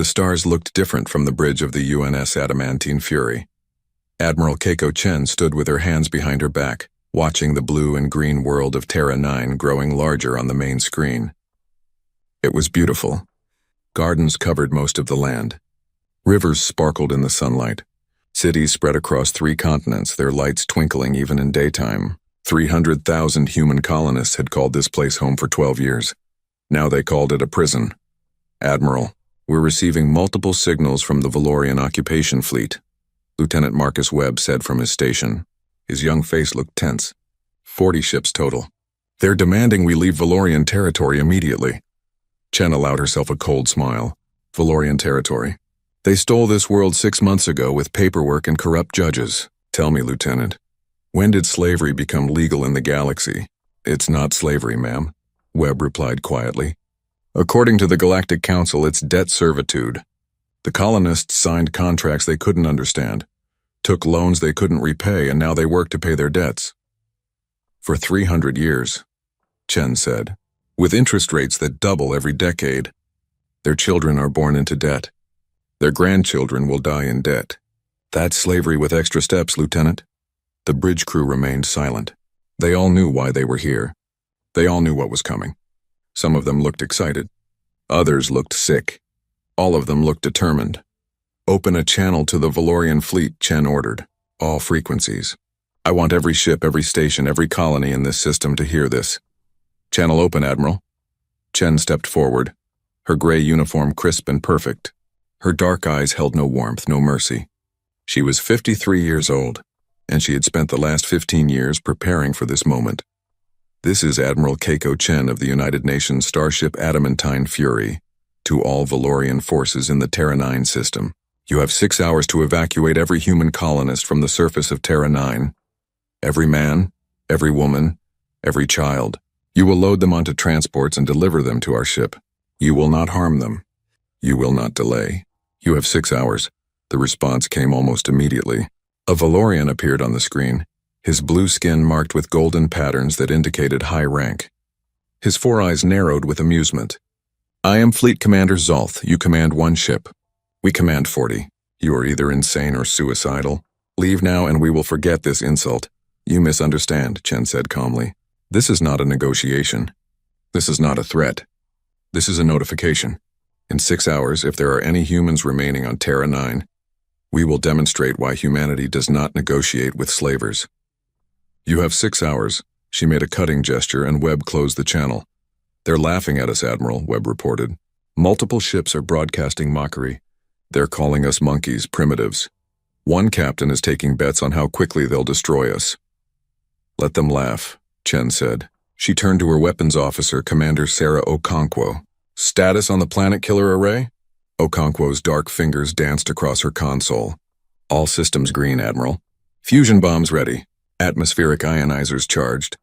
The stars looked different from the bridge of the UNS Adamantine Fury. Admiral Keiko Chen stood with her hands behind her back, watching the blue and green world of Terra 9 growing larger on the main screen. It was beautiful. Gardens covered most of the land. Rivers sparkled in the sunlight. Cities spread across 3 continents, their lights twinkling even in daytime. 300,000 human colonists had called this place home for 12 years. Now they called it a prison. Admiral, we're receiving multiple signals from the Valorian occupation fleet, Lieutenant Marcus Webb said from his station. His young face looked tense. 40 ships total. They're demanding we leave Valorian territory immediately. Chen allowed herself a cold smile. Valorian territory. They stole this world 6 months ago with paperwork and corrupt judges. Tell me, Lieutenant, when did slavery become legal in the galaxy? It's not slavery, ma'am, Webb replied quietly. According to the Galactic Council, it's debt servitude. The colonists signed contracts they couldn't understand, took loans they couldn't repay, and now they work to pay their debts. For 300 years, Chen said, with interest rates that double every decade. Their children are born into debt. Their grandchildren will die in debt. That's slavery with extra steps, Lieutenant. The bridge crew remained silent. They all knew why they were here. They all knew what was coming. Some of them looked excited. Others looked sick. All of them looked determined. Open a channel to the Valorian fleet, Chen ordered. All frequencies. I want every ship, every station, every colony in this system to hear this. Channel open, Admiral. Chen stepped forward, her gray uniform crisp and perfect. Her dark eyes held no warmth, no mercy. She was 53 years old, and she had spent the last 15 years preparing for this moment. This is Admiral Keiko Chen of the United Nations Starship Adamantine Fury. To all Valorian forces in the Terra 9 system, you have 6 hours to evacuate every human colonist from the surface of Terra 9. Every man, every woman, every child. You will load them onto transports and deliver them to our ship. You will not harm them. You will not delay. You have 6 hours. The response came almost immediately. A Valorian appeared on the screen, his blue skin marked with golden patterns that indicated high rank. His 4 eyes narrowed with amusement. I am Fleet Commander Zolth. You command 1 ship. We command 40. You are either insane or suicidal. Leave now and we will forget this insult. You misunderstand, Chen said calmly. This is not a negotiation. This is not a threat. This is a notification. In 6 hours, if there are any humans remaining on Terra 9, we will demonstrate why humanity does not negotiate with slavers. You have 6 hours. She made a cutting gesture and Webb closed the channel. They're laughing at us, Admiral, Webb reported. Multiple ships are broadcasting mockery. They're calling us monkeys, primitives. One captain is taking bets on how quickly they'll destroy us. Let them laugh, Chen said. She turned to her weapons officer, Commander Sarah Okonkwo. Status on the planet killer array? Okonkwo's dark fingers danced across her console. All systems green, Admiral. Fusion bombs ready. Atmospheric ionizers charged.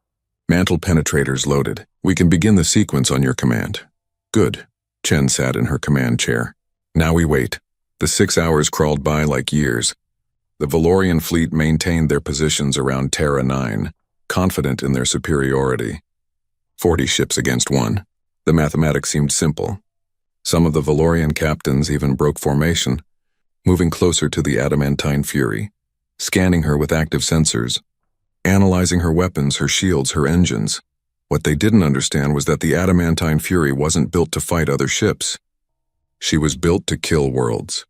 Mantle penetrators loaded. We can begin the sequence on your command. Good. Chen sat in her command chair. Now we wait. The 6 hours crawled by like years. The Valorian fleet maintained their positions around Terra 9, confident in their superiority. 40 ships against 1. The mathematics seemed simple. Some of the Valorian captains even broke formation, moving closer to the Adamantine Fury, scanning her with active sensors, analyzing her weapons, her shields, her engines. What they didn't understand was that the Adamantine Fury wasn't built to fight other ships. She was built to kill worlds.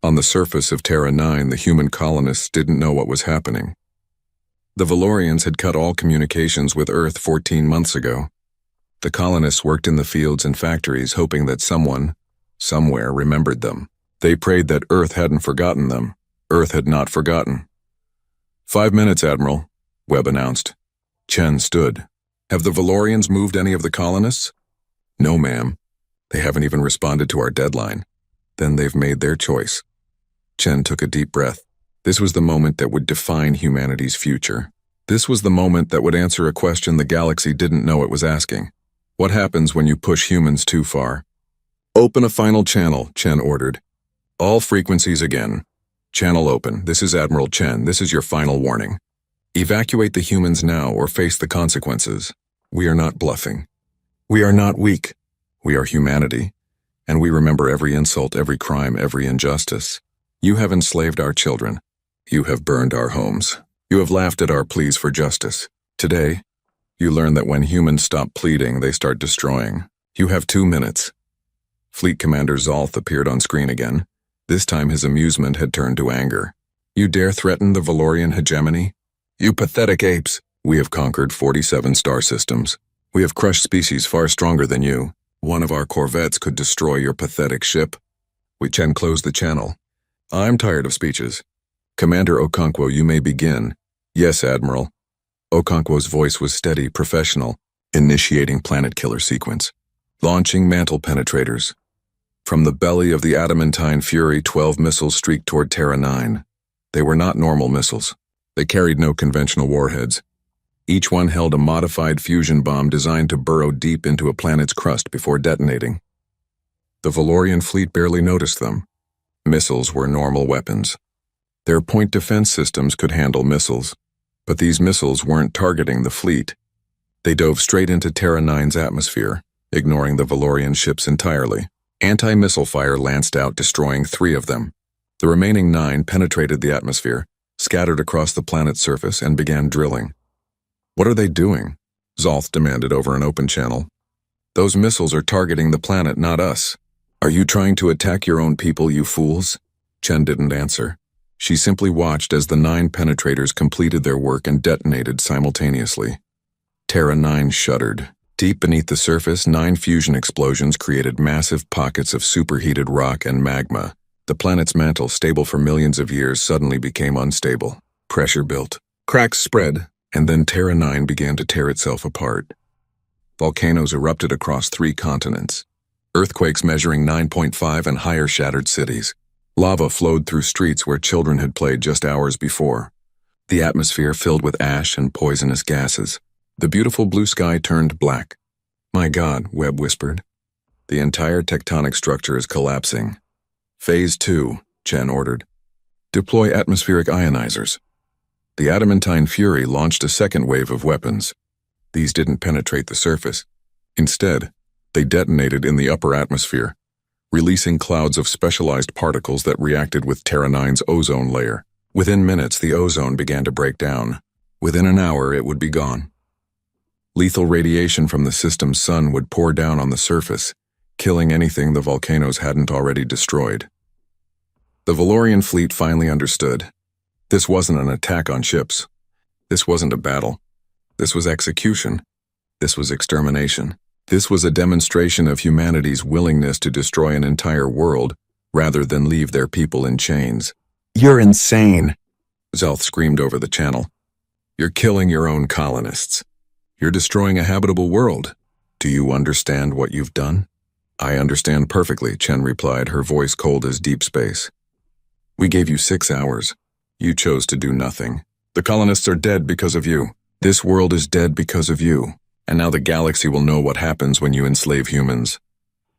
On the surface of Terra 9, the human colonists didn't know what was happening. The Valorians had cut all communications with Earth 14 months ago. The colonists worked in the fields and factories hoping that someone, somewhere, remembered them. They prayed that Earth hadn't forgotten them. Earth had not forgotten. 5 minutes, Admiral, Webb announced. Chen stood. Have the Valorians moved any of the colonists? No, ma'am. They haven't even responded to our deadline. Then they've made their choice. Chen took a deep breath. This was the moment that would define humanity's future. This was the moment that would answer a question the galaxy didn't know it was asking. What happens when you push humans too far? Open a final channel, Chen ordered. All frequencies again. Channel open. This is Admiral Chen. This is your final warning. Evacuate the humans now or face the consequences. We are not bluffing. We are not weak. We are humanity. And we remember every insult, every crime, every injustice. You have enslaved our children. You have burned our homes. You have laughed at our pleas for justice. Today, you learn that when humans stop pleading, they start destroying. You have 2 minutes. Fleet Commander Zolth appeared on screen again. This time his amusement had turned to anger. You dare threaten the Valorian hegemony? You pathetic apes! We have conquered 47 star systems. We have crushed species far stronger than you. One of our corvettes could destroy your pathetic ship. Chen closed the channel. I'm tired of speeches. Commander Okonkwo, you may begin. Yes, Admiral. Okonkwo's voice was steady, professional. Initiating planet killer sequence. Launching mantle penetrators. From the belly of the adamantine fury, 12 missiles streaked toward Terra 9. They were not normal missiles. They carried no conventional warheads. Each one held a modified fusion bomb designed to burrow deep into a planet's crust before detonating. The Valorian fleet barely noticed them. Missiles were normal weapons. Their point defense systems could handle missiles, but these missiles weren't targeting the fleet. They dove straight into Terra 9's atmosphere, ignoring the Valorian ships entirely. Anti-missile fire lanced out, destroying 3 of them. The remaining 9 penetrated the atmosphere, scattered across the planet's surface, and began drilling. What are they doing? Zolth demanded over an open channel. Those missiles are targeting the planet, not us. Are you trying to attack your own people, you fools? Chen didn't answer. She simply watched as the 9 penetrators completed their work and detonated simultaneously. Terra 9 shuddered. Deep beneath the surface, 9 fusion explosions created massive pockets of superheated rock and magma. The planet's mantle, stable for millions of years, suddenly became unstable. Pressure built. Cracks spread. And then Terra 9 began to tear itself apart. Volcanoes erupted across 3 continents. Earthquakes measuring 9.5 and higher shattered cities. Lava flowed through streets where children had played just hours before. The atmosphere filled with ash and poisonous gases. The beautiful blue sky turned black. My God, Webb whispered. The entire tectonic structure is collapsing. Phase 2, Chen ordered. Deploy atmospheric ionizers. The adamantine fury launched a second wave of weapons. These didn't penetrate the surface. Instead, they detonated in the upper atmosphere, releasing clouds of specialized particles that reacted with Terra 9's ozone layer. Within minutes, the ozone began to break down. Within an hour, it would be gone. Lethal radiation from the system's sun would pour down on the surface, killing anything the volcanoes hadn't already destroyed. The Valorian fleet finally understood. This wasn't an attack on ships. This wasn't a battle. This was execution. This was extermination. This was a demonstration of humanity's willingness to destroy an entire world rather than leave their people in chains. You're insane, Zolth screamed over the channel. You're killing your own colonists. You're destroying a habitable world. Do you understand what you've done? I understand perfectly, Chen replied, her voice cold as deep space. We gave you 6 hours. You chose to do nothing. The colonists are dead because of you. This world is dead because of you. And now the galaxy will know what happens when you enslave humans.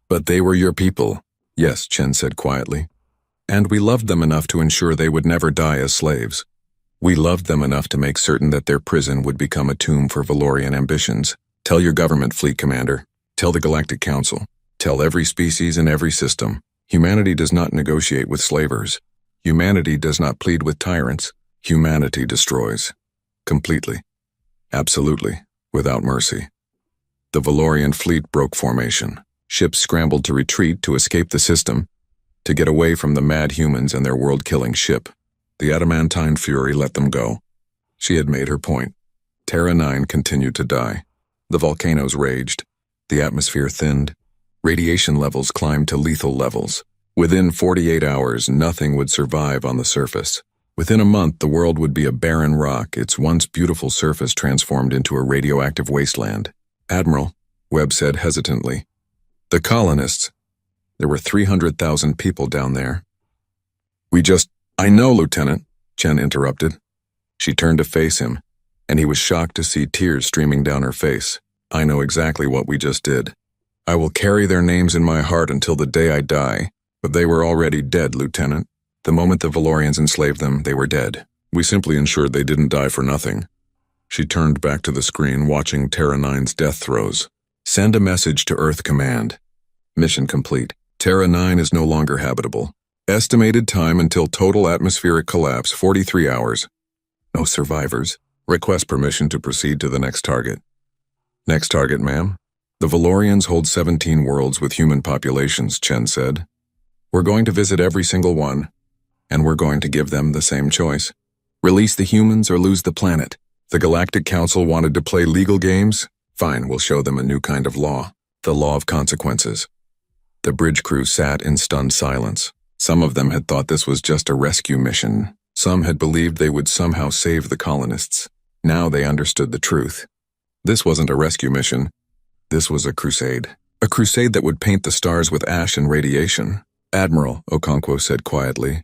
But they were your people. Yes, Chen said quietly. And we loved them enough to ensure they would never die as slaves. We loved them enough to make certain that their prison would become a tomb for Valorian ambitions. Tell your government, Fleet Commander. Tell the Galactic Council. Tell every species and every system. Humanity does not negotiate with slavers. Humanity does not plead with tyrants. Humanity destroys. Completely. Absolutely. Without mercy. The Valorian fleet broke formation. Ships scrambled to retreat to escape the system, to get away from the mad humans and their world-killing ship. The adamantine fury let them go. She had made her point. Terra 9 continued to die. The volcanoes raged. The atmosphere thinned. Radiation levels climbed to lethal levels. Within 48 hours, nothing would survive on the surface. Within a month, the world would be a barren rock, its once beautiful surface transformed into a radioactive wasteland. Admiral, Webb said hesitantly. The colonists. There were 300,000 people down there. I know, Lieutenant, Chen interrupted. She turned to face him, and he was shocked to see tears streaming down her face. I know exactly what we just did. I will carry their names in my heart until the day I die. But they were already dead, Lieutenant. The moment the Valorians enslaved them, they were dead. We simply ensured they didn't die for nothing. She turned back to the screen, watching Terra 9's death throes. Send a message to Earth Command. Mission complete. Terra 9 is no longer habitable. Estimated time until total atmospheric collapse, 43 hours. No survivors. Request permission to proceed to the next target. Next target, ma'am? The Valorians hold 17 worlds with human populations, Chen said. We're going to visit every single one, and we're going to give them the same choice. Release the humans or lose the planet. The Galactic Council wanted to play legal games? Fine, we'll show them a new kind of law. The law of consequences. The bridge crew sat in stunned silence. Some of them had thought this was just a rescue mission. Some had believed they would somehow save the colonists. Now they understood the truth. This wasn't a rescue mission. This was a crusade. A crusade that would paint the stars with ash and radiation. Admiral, Okonkwo said quietly,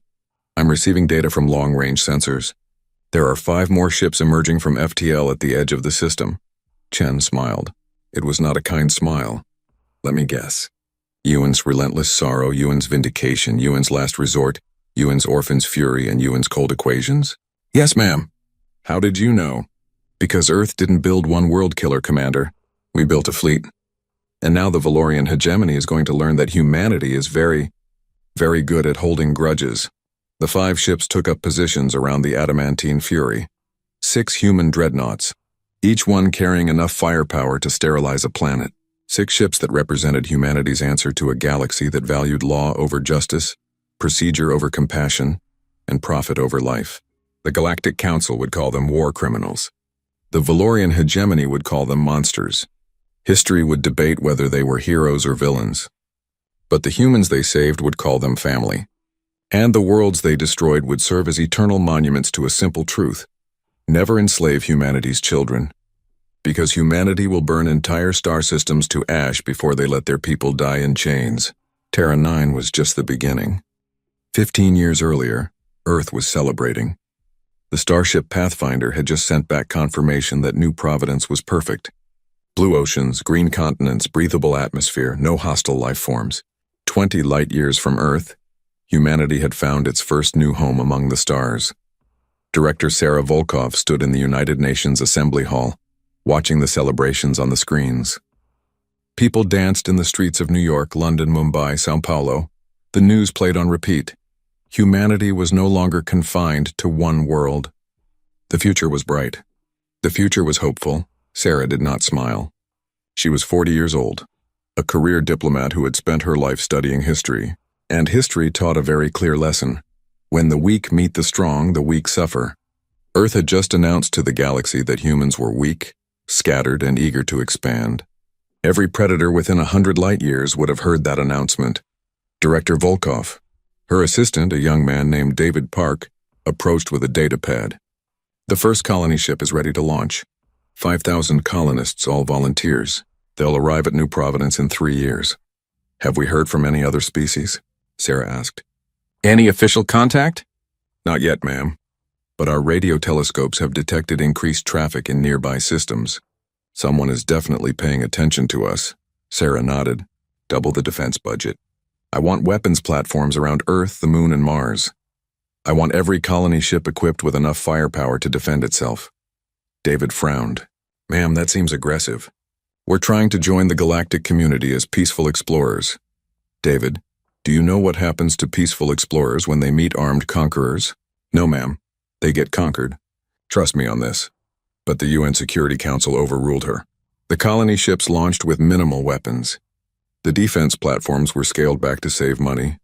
I'm receiving data from long-range sensors. There are 5 more ships emerging from FTL at the edge of the system. Chen smiled. It was not a kind smile. Let me guess. Yuan's relentless sorrow, Yuan's vindication, Yuan's last resort, Yuan's orphan's fury, and Yuan's cold equations? Yes, ma'am. How did you know? Because Earth didn't build one world killer, Commander. We built a fleet. And now the Valorian hegemony is going to learn that humanity is very good at holding grudges. The 5 ships took up positions around the adamantine fury. 6 human dreadnoughts, each one carrying enough firepower to sterilize a planet. 6 ships that represented humanity's answer to a galaxy that valued law over justice, procedure over compassion, and profit over life. The Galactic Council would call them war criminals. The Valorian hegemony would call them monsters. History would debate whether they were heroes or villains. But the humans they saved would call them family. And the worlds they destroyed would serve as eternal monuments to a simple truth. Never enslave humanity's children. Because humanity will burn entire star systems to ash before they let their people die in chains. Terra 9 was just the beginning. 15 years earlier, Earth was celebrating. The starship Pathfinder had just sent back confirmation that New Providence was perfect. Blue oceans, green continents, breathable atmosphere, no hostile life forms. 20 light years from Earth, humanity had found its first new home among the stars. Director Sarah Volkov stood in the United Nations Assembly Hall, watching the celebrations on the screens. People danced in the streets of New York, London, Mumbai, Sao Paulo. The news played on repeat. Humanity was no longer confined to one world. The future was bright. The future was hopeful. Sarah did not smile. She was 40 years old, a career diplomat who had spent her life studying history. And history taught a very clear lesson. When the weak meet the strong, the weak suffer. Earth had just announced to the galaxy that humans were weak, scattered, and eager to expand. Every predator within 100 light years would have heard that announcement. Director Volkov, her assistant, a young man named David Park, approached with a data pad. The first colony ship is ready to launch. 5,000 colonists, all volunteers. They'll arrive at New Providence in 3 years. Have we heard from any other species? Sarah asked. Any official contact? Not yet, ma'am. But our radio telescopes have detected increased traffic in nearby systems. Someone is definitely paying attention to us. Sarah nodded. Double the defense budget. I want weapons platforms around Earth, the Moon, and Mars. I want every colony ship equipped with enough firepower to defend itself. David frowned. Ma'am, that seems aggressive. We're trying to join the galactic community as peaceful explorers. David, do you know what happens to peaceful explorers when they meet armed conquerors? No, ma'am. They get conquered. Trust me on this. But the UN Security Council overruled her. The colony ships launched with minimal weapons. The defense platforms were scaled back to save money.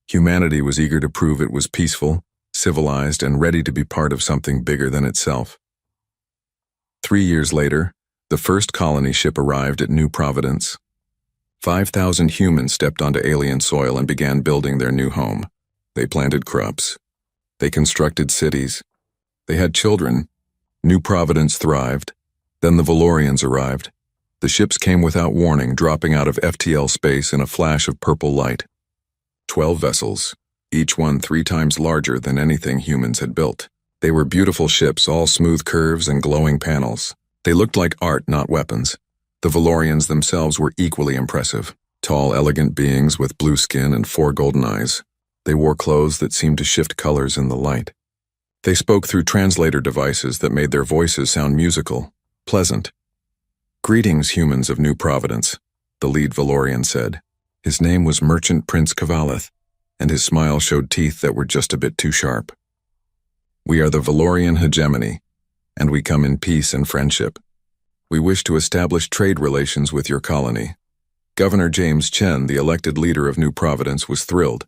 Humanity was eager to prove it was peaceful, civilized, and ready to be part of something bigger than itself. 3 years later, the first colony ship arrived at New Providence. 5,000 humans stepped onto alien soil and began building their new home. They planted crops. They constructed cities. They had children. New Providence thrived. Then the Valorians arrived. The ships came without warning, dropping out of FTL space in a flash of purple light. 12 vessels, each one 3 times larger than anything humans had built. They were beautiful ships, all smooth curves and glowing panels. They looked like art, not weapons. The Valorians themselves were equally impressive. Tall, elegant beings with blue skin and 4 golden eyes. They wore clothes that seemed to shift colors in the light. They spoke through translator devices that made their voices sound musical, pleasant. Greetings, humans of New Providence, the lead Valorian said. His name was Merchant Prince Kavalith, and his smile showed teeth that were just a bit too sharp. "We are the Valorian hegemony, and we come in peace and friendship. We wish to establish trade relations with your colony." Governor James Chen, the elected leader of New Providence, was thrilled.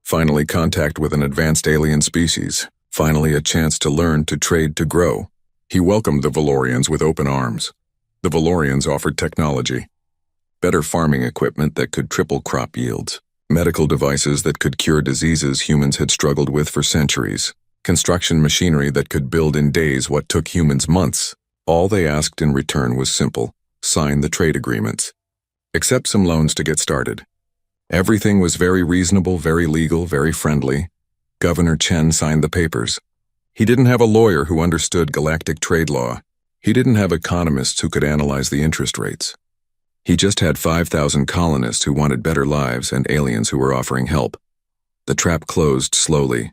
Finally contact with an advanced alien species. Finally a chance to learn, to trade, to grow. He welcomed the Valorians with open arms. The Valorians offered technology. Better farming equipment that could triple crop yields. Medical devices that could cure diseases humans had struggled with for centuries. Construction machinery that could build in days what took humans months. All they asked in return was simple: sign the trade agreements. Accept some loans to get started. Everything was very reasonable, very legal, very friendly. Governor Chen signed the papers. He didn't have a lawyer who understood galactic trade law. He didn't have economists who could analyze the interest rates. He just had 5,000 colonists who wanted better lives and aliens who were offering help. The trap closed slowly.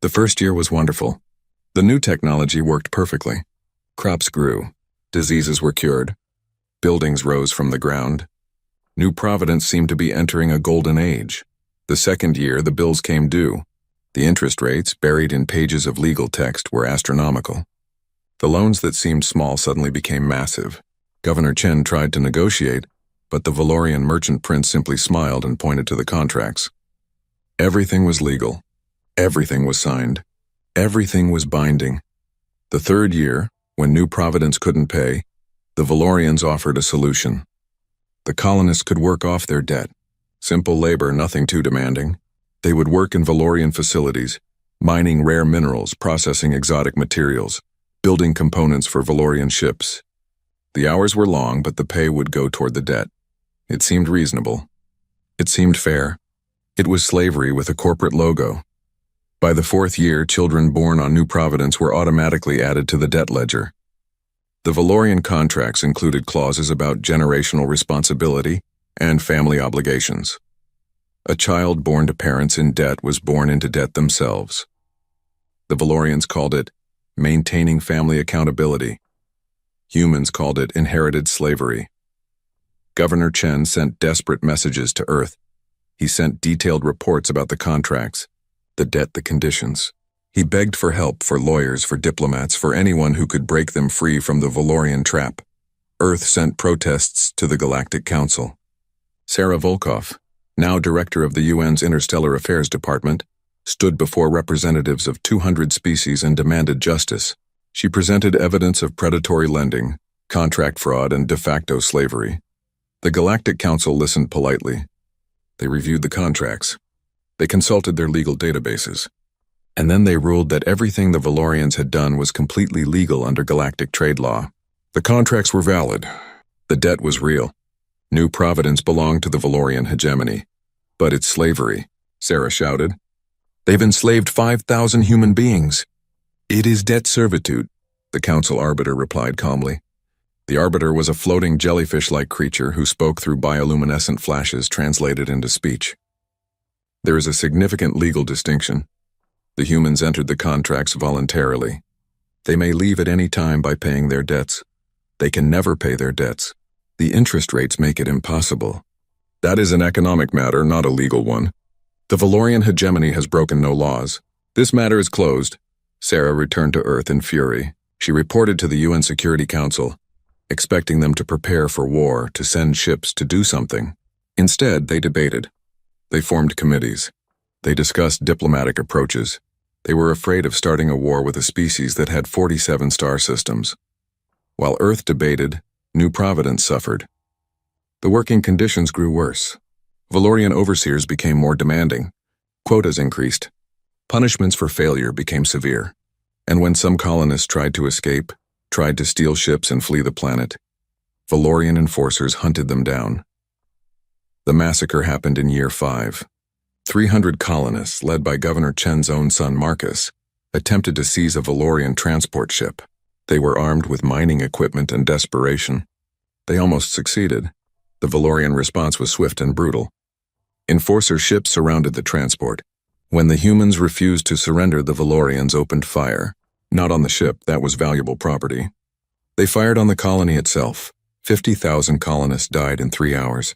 The first year was wonderful. The new technology worked perfectly. Crops grew. Diseases were cured. Buildings rose from the ground. New Providence seemed to be entering a golden age. The second year, the bills came due. The interest rates, buried in pages of legal text, were astronomical. The loans that seemed small suddenly became massive. Governor Chen tried to negotiate, but the Valorian merchant prince simply smiled and pointed to the contracts. Everything was legal. Everything was signed. Everything was binding. The third year, when New Providence couldn't pay, the Valorians offered a solution. The colonists could work off their debt. Simple labor, nothing too demanding. They would work in Valorian facilities, mining rare minerals, processing exotic materials, building components for Valorian ships. The hours were long, but the pay would go toward the debt. It seemed reasonable. It seemed fair. It was slavery with a corporate logo. By the fourth year, children born on New Providence were automatically added to the debt ledger. The Valorian contracts included clauses about generational responsibility and family obligations. A child born to parents in debt was born into debt themselves. The Valorians called it maintaining family accountability. Humans called it inherited slavery. Governor Chen sent desperate messages to Earth. He sent detailed reports about the contracts, the debt, the conditions. He begged for help, for lawyers, for diplomats, for anyone who could break them free from the Valorian trap. Earth sent protests to the Galactic Council. Sarah Volkov, now director of the UN's Interstellar Affairs Department, stood before representatives of 200 species and demanded justice. She presented evidence of predatory lending, contract fraud, and de facto slavery. The Galactic Council listened politely. They reviewed the contracts. They consulted their legal databases. And then they ruled that everything the Valorians had done was completely legal under galactic trade law. The contracts were valid. The debt was real. New Providence belonged to the Valorian hegemony. But it's slavery, Sarah shouted. They've enslaved 5,000 human beings. It is debt servitude, the council arbiter replied calmly. The arbiter was a floating jellyfish-like creature who spoke through bioluminescent flashes translated into speech. There is a significant legal distinction. The humans entered the contracts voluntarily. They may leave at any time by paying their debts. They can never pay their debts. The interest rates make it impossible. That is an economic matter, not a legal one. The Valorian hegemony has broken no laws. This matter is closed. Sarah returned to Earth in fury. She reported to the UN Security Council, expecting them to prepare for war, to send ships, to do something. Instead, they debated. They formed committees. They discussed diplomatic approaches. They were afraid of starting a war with a species that had 47 star systems. While Earth debated, New Providence suffered. The working conditions grew worse. Valorian overseers became more demanding. Quotas increased. Punishments for failure became severe. And when some colonists tried to escape, tried to steal ships and flee the planet, Valorian enforcers hunted them down. The massacre happened in year 5. 300 colonists, led by Governor Chen's own son Marcus, attempted to seize a Valorian transport ship. They were armed with mining equipment and desperation. They almost succeeded. The Valorian response was swift and brutal. Enforcer ships surrounded the transport. When the humans refused to surrender, the Valorians opened fire. Not on the ship, that was valuable property. They fired on the colony itself. 50,000 colonists died in 3 hours.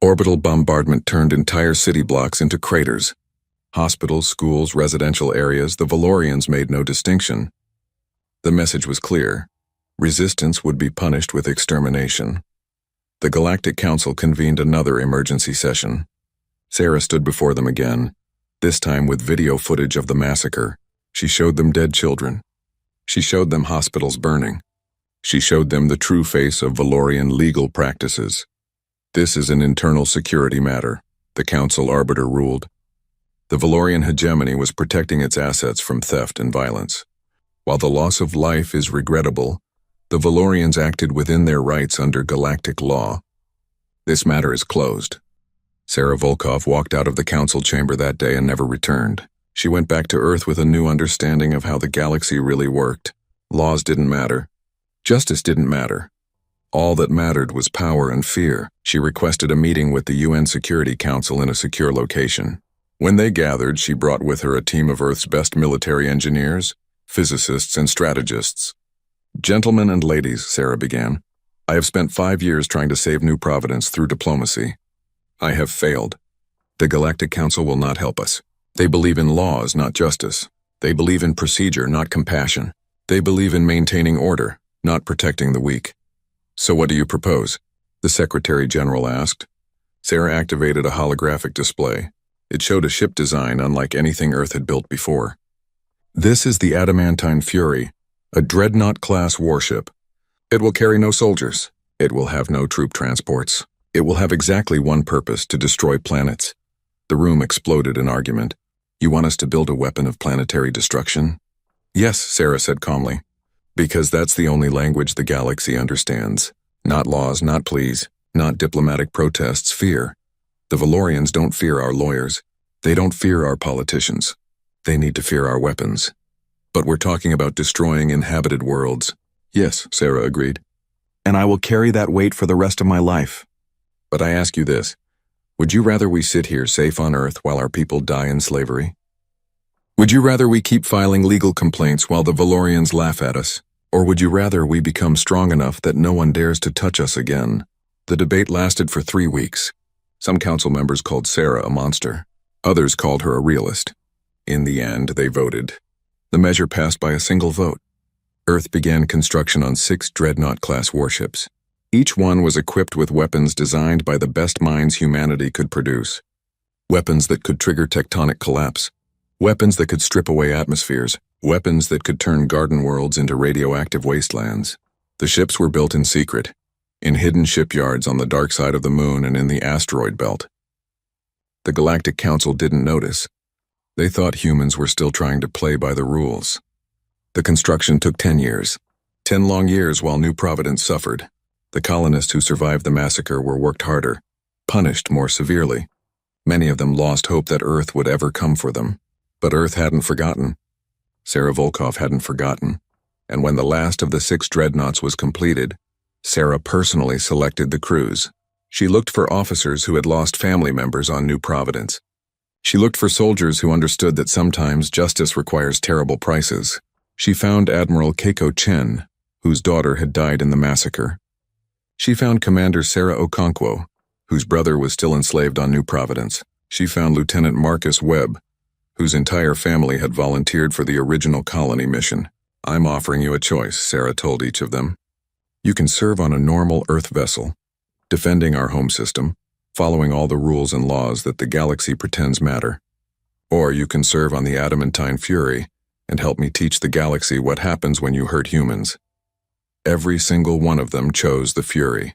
Orbital bombardment turned entire city blocks into craters. Hospitals, schools, residential areas, the Valorians made no distinction. The message was clear. Resistance would be punished with extermination. The Galactic Council convened another emergency session. Sarah stood before them again, this time with video footage of the massacre. She showed them dead children. She showed them hospitals burning. She showed them the true face of Valorian legal practices. This is an internal security matter, the Council Arbiter ruled. The Valorian hegemony was protecting its assets from theft and violence. While the loss of life is regrettable, the Valorians acted within their rights under galactic law. This matter is closed. Sarah Volkov walked out of the council chamber that day and never returned. She went back to Earth with a new understanding of how the galaxy really worked. Laws didn't matter. Justice didn't matter. All that mattered was power and fear. She requested a meeting with the UN Security Council in a secure location. When they gathered, she brought with her a team of Earth's best military engineers, physicists, and strategists. "Gentlemen and ladies," Sarah began, "I have spent 5 years trying to save New Providence through diplomacy. I have failed. The Galactic Council will not help us. They believe in laws, not justice. They believe in procedure, not compassion. They believe in maintaining order, not protecting the weak. So what do you propose?" the Secretary General asked. Sarah activated a holographic display. It showed a ship design unlike anything Earth had built before. "This is the Adamantine Fury, a dreadnought-class warship. It will carry no soldiers. It will have no troop transports. It will have exactly one purpose: to destroy planets." The room exploded in argument. "You want us to build a weapon of planetary destruction?" "Yes," Sarah said calmly. "Because that's the only language the galaxy understands. Not laws, not pleas, not diplomatic protests, fear. The Valorians don't fear our lawyers. They don't fear our politicians. They need to fear our weapons. But we're talking about destroying inhabited worlds." "Yes," Sarah agreed. "And I will carry that weight for the rest of my life. But I ask you this, would you rather we sit here safe on Earth while our people die in slavery? Would you rather we keep filing legal complaints while the Valorians laugh at us? Or would you rather we become strong enough that no one dares to touch us again?" The debate lasted for 3 weeks. Some council members called Sarah a monster. Others called her a realist. In the end, they voted. The measure passed by a single vote. Earth began construction on 6 dreadnought-class warships. Each one was equipped with weapons designed by the best minds humanity could produce. Weapons that could trigger tectonic collapse. Weapons that could strip away atmospheres. Weapons that could turn garden worlds into radioactive wastelands. The ships were built in secret, in hidden shipyards on the dark side of the moon and in the asteroid belt. The Galactic Council didn't notice. They thought humans were still trying to play by the rules. The construction took 10 years. 10 long years while New Providence suffered. The colonists who survived the massacre were worked harder, punished more severely. Many of them lost hope that Earth would ever come for them. But Earth hadn't forgotten. Sarah Volkov hadn't forgotten. And when the last of the 6 dreadnoughts was completed, Sarah personally selected the crews. She looked for officers who had lost family members on New Providence. She looked for soldiers who understood that sometimes justice requires terrible prices. She found Admiral Keiko Chen, whose daughter had died in the massacre. She found Commander Sarah Okonkwo, whose brother was still enslaved on New Providence. She found Lieutenant Marcus Webb, whose entire family had volunteered for the original colony mission. "I'm offering you a choice," Sarah told each of them. "You can serve on a normal Earth vessel, defending our home system, following all the rules and laws that the galaxy pretends matter. Or you can serve on the Adamantine Fury and help me teach the galaxy what happens when you hurt humans." Every single one of them chose the Fury.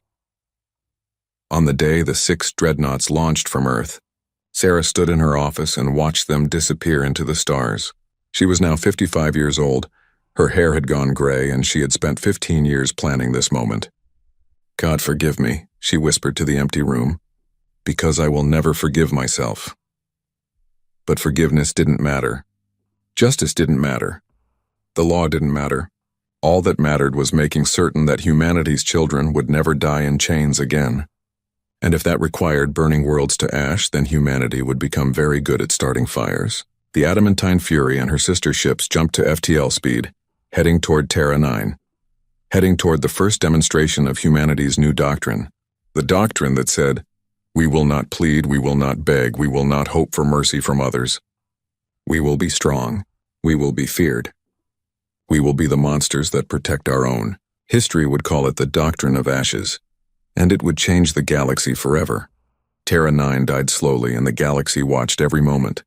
On the day the 6 dreadnoughts launched from Earth, Sarah stood in her office and watched them disappear into the stars. She was now 55 years old, her hair had gone gray, and she had spent 15 years planning this moment. "God forgive me," she whispered to the empty room, "because I will never forgive myself." But forgiveness didn't matter. Justice didn't matter. The law didn't matter. All that mattered was making certain that humanity's children would never die in chains again. And if that required burning worlds to ash, then humanity would become very good at starting fires. The Adamantine Fury and her sister ships jumped to FTL speed, heading toward Terra 9. Heading toward the first demonstration of humanity's new doctrine. The doctrine that said, We will not plead, we will not beg, we will not hope for mercy from others. We will be strong. We will be feared. We will be the monsters that protect our own. History would call it the doctrine of ashes, and it would change the galaxy forever. Terra 9 died slowly, and the galaxy watched every moment.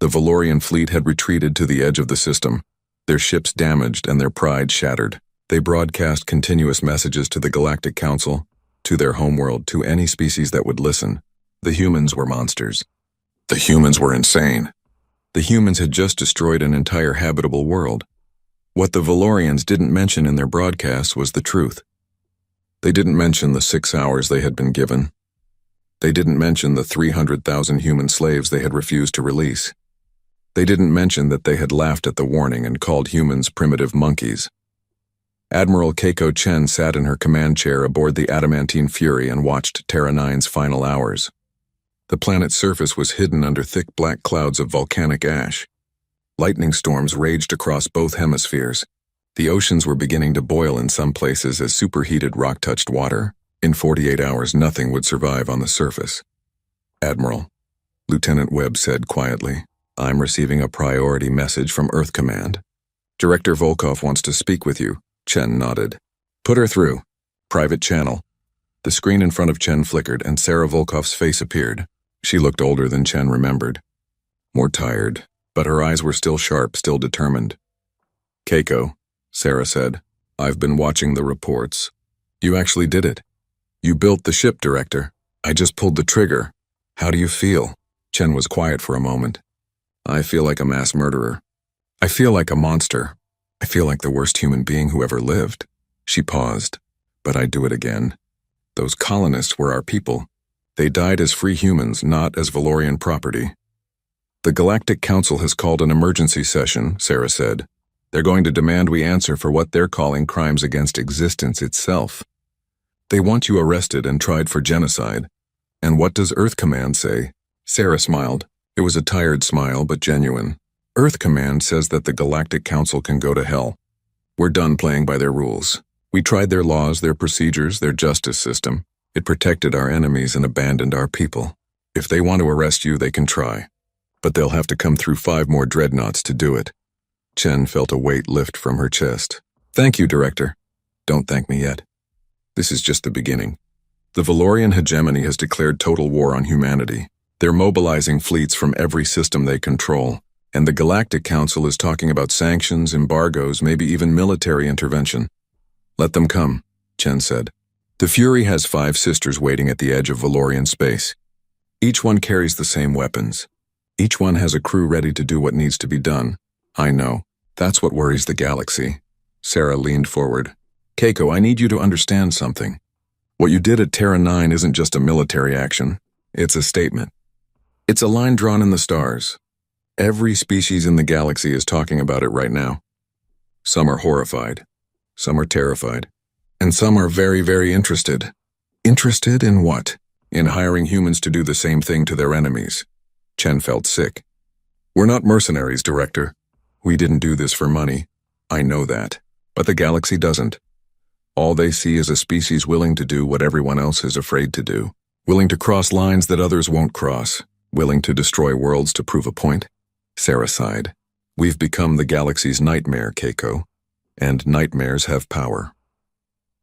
The Valorian fleet had retreated to the edge of the system, their ships damaged and their pride shattered. They broadcast continuous messages to the Galactic Council, to their homeworld, to any species that would listen. The humans were monsters. The humans were insane. The humans had just destroyed an entire habitable world. What the Valorians didn't mention in their broadcasts was the truth. They didn't mention the 6 hours they had been given. They didn't mention the 300,000 human slaves they had refused to release. They didn't mention that they had laughed at the warning and called humans primitive monkeys. Admiral Keiko Chen sat in her command chair aboard the Adamantine Fury and watched Terra 9's final hours. The planet's surface was hidden under thick black clouds of volcanic ash. Lightning storms raged across both hemispheres. The oceans were beginning to boil in some places as superheated rock touched water. In 48 hours, nothing would survive on the surface. "Admiral," Lieutenant Webb said quietly, "I'm receiving a priority message from Earth Command. Director Volkov wants to speak with you." Chen nodded. "Put her through. Private channel." The screen in front of Chen flickered, and Sarah Volkov's face appeared. She looked older than Chen remembered. More tired, but her eyes were still sharp, still determined. "Keiko," Sarah said, "I've been watching the reports. You actually did it. You built the ship, Director. I just pulled the trigger. How do you feel?" Chen was quiet for a moment. "I feel like a mass murderer. I feel like a monster. I feel like the worst human being who ever lived." She paused. "But I'd do it again. Those colonists were our people. They died as free humans, not as Valorian property." "The Galactic Council has called an emergency session," Sarah said. "They're going to demand we answer for what they're calling crimes against existence itself. They want you arrested and tried for genocide. And what does Earth Command say?" Sarah smiled. It was a tired smile, but genuine. "Earth Command says that the Galactic Council can go to hell. We're done playing by their rules. We tried their laws, their procedures, their justice system. It protected our enemies and abandoned our people. If they want to arrest you, they can try. But they'll have to come through 5 more dreadnoughts to do it." Chen felt a weight lift from her chest. "Thank you, Director." "Don't thank me yet. This is just the beginning. The Valorian hegemony has declared total war on humanity. They're mobilizing fleets from every system they control, and the Galactic Council is talking about sanctions, embargoes, maybe even military intervention. "Let them come," Chen said. "The Fury has 5 sisters waiting at the edge of Valorian space. Each one carries the same weapons. Each one has a crew ready to do what needs to be done. I know. That's what worries the galaxy." Sarah leaned forward. "Keiko, I need you to understand something. What you did at Terra 9 isn't just a military action. It's a statement. It's a line drawn in the stars. Every species in the galaxy is talking about it right now. Some are horrified. Some are terrified. And some are very, very interested." "Interested in what?" "In hiring humans to do the same thing to their enemies." Chen felt sick. "We're not mercenaries, Director. We didn't do this for money. I know that. But the galaxy doesn't. All they see is a species willing to do what everyone else is afraid to do. Willing to cross lines that others won't cross. Willing to destroy worlds to prove a point." Sarah sighed. "We've become the galaxy's nightmare, Keiko. And nightmares have power."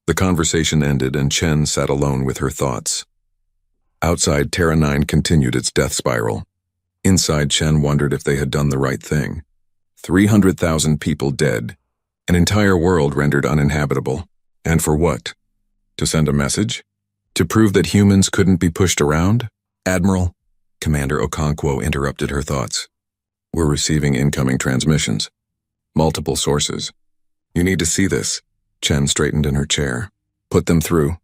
The conversation ended, and Chen sat alone with her thoughts. Outside, Terra 9 continued its death spiral. Inside, Chen wondered if they had done the right thing. 300,000 people dead. An entire world rendered uninhabitable. And for what? To send a message? To prove that humans couldn't be pushed around? "Admiral," Commander Okonkwo interrupted her thoughts. "We're receiving incoming transmissions. Multiple sources. You need to see this." Chen straightened in her chair. "Put them through."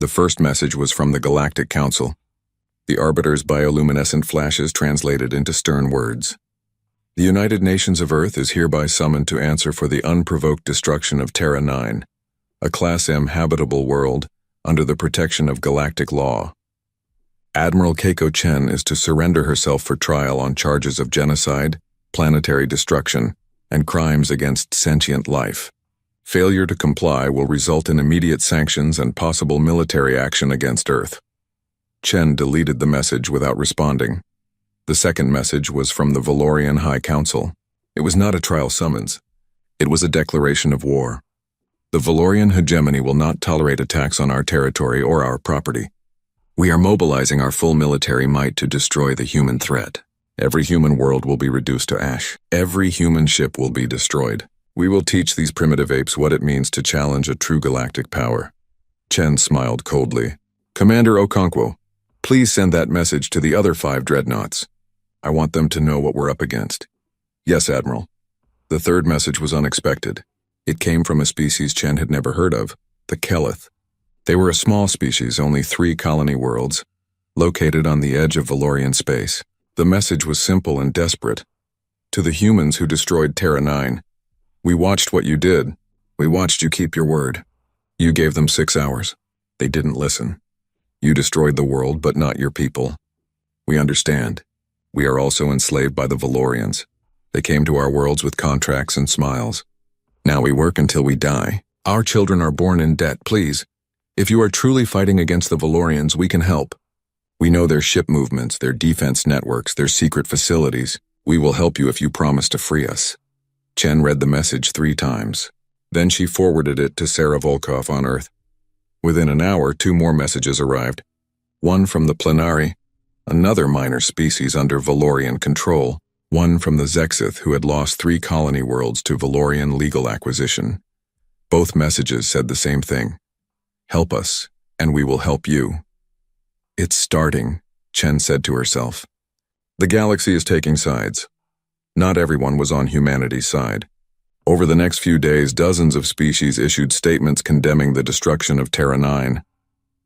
The first message was from the Galactic Council. The Arbiter's bioluminescent flashes translated into stern words. "The United Nations of Earth is hereby summoned to answer for the unprovoked destruction of Terra 9, a Class M habitable world under the protection of galactic law. Admiral Keiko Chen is to surrender herself for trial on charges of genocide, planetary destruction, and crimes against sentient life. Failure to comply will result in immediate sanctions and possible military action against Earth." Chen deleted the message without responding. The second message was from the Valorian High Council. It was not a trial summons. It was a declaration of war. The Valorian hegemony will not tolerate attacks on our territory or our property. We are mobilizing our full military might to destroy the human threat. Every human world will be reduced to ash. Every human ship will be destroyed. We will teach these primitive apes what it means to challenge a true galactic power. Chen smiled coldly. Commander Okonkwo, please send that message to the other 5 dreadnoughts. I want them to know what we're up against. Yes, Admiral. The third message was unexpected. It came from a species Chen had never heard of, the Kelith. They were a small species, only 3 colony worlds, located on the edge of Valorian space. The message was simple and desperate. To the humans who destroyed Terra 9, we watched what you did. We watched you keep your word. You gave them 6 hours. They didn't listen. You destroyed the world, but not your people. We understand. We are also enslaved by the Valorians. They came to our worlds with contracts and smiles. Now we work until we die. Our children are born in debt, please. If you are truly fighting against the Valorians, we can help. We know their ship movements, their defense networks, their secret facilities. We will help you if you promise to free us. Chen read the message 3 times. Then she forwarded it to Sarah Volkov on Earth. Within an hour, 2 more messages arrived. One from the Plenari, another minor species under Valorian control. One from the Zexith, who had lost 3 colony worlds to Valorian legal acquisition. Both messages said the same thing. Help us, and we will help you. It's starting, Chen said to herself. The galaxy is taking sides. Not everyone was on humanity's side. Over the next few days, dozens of species issued statements condemning the destruction of Terra 9.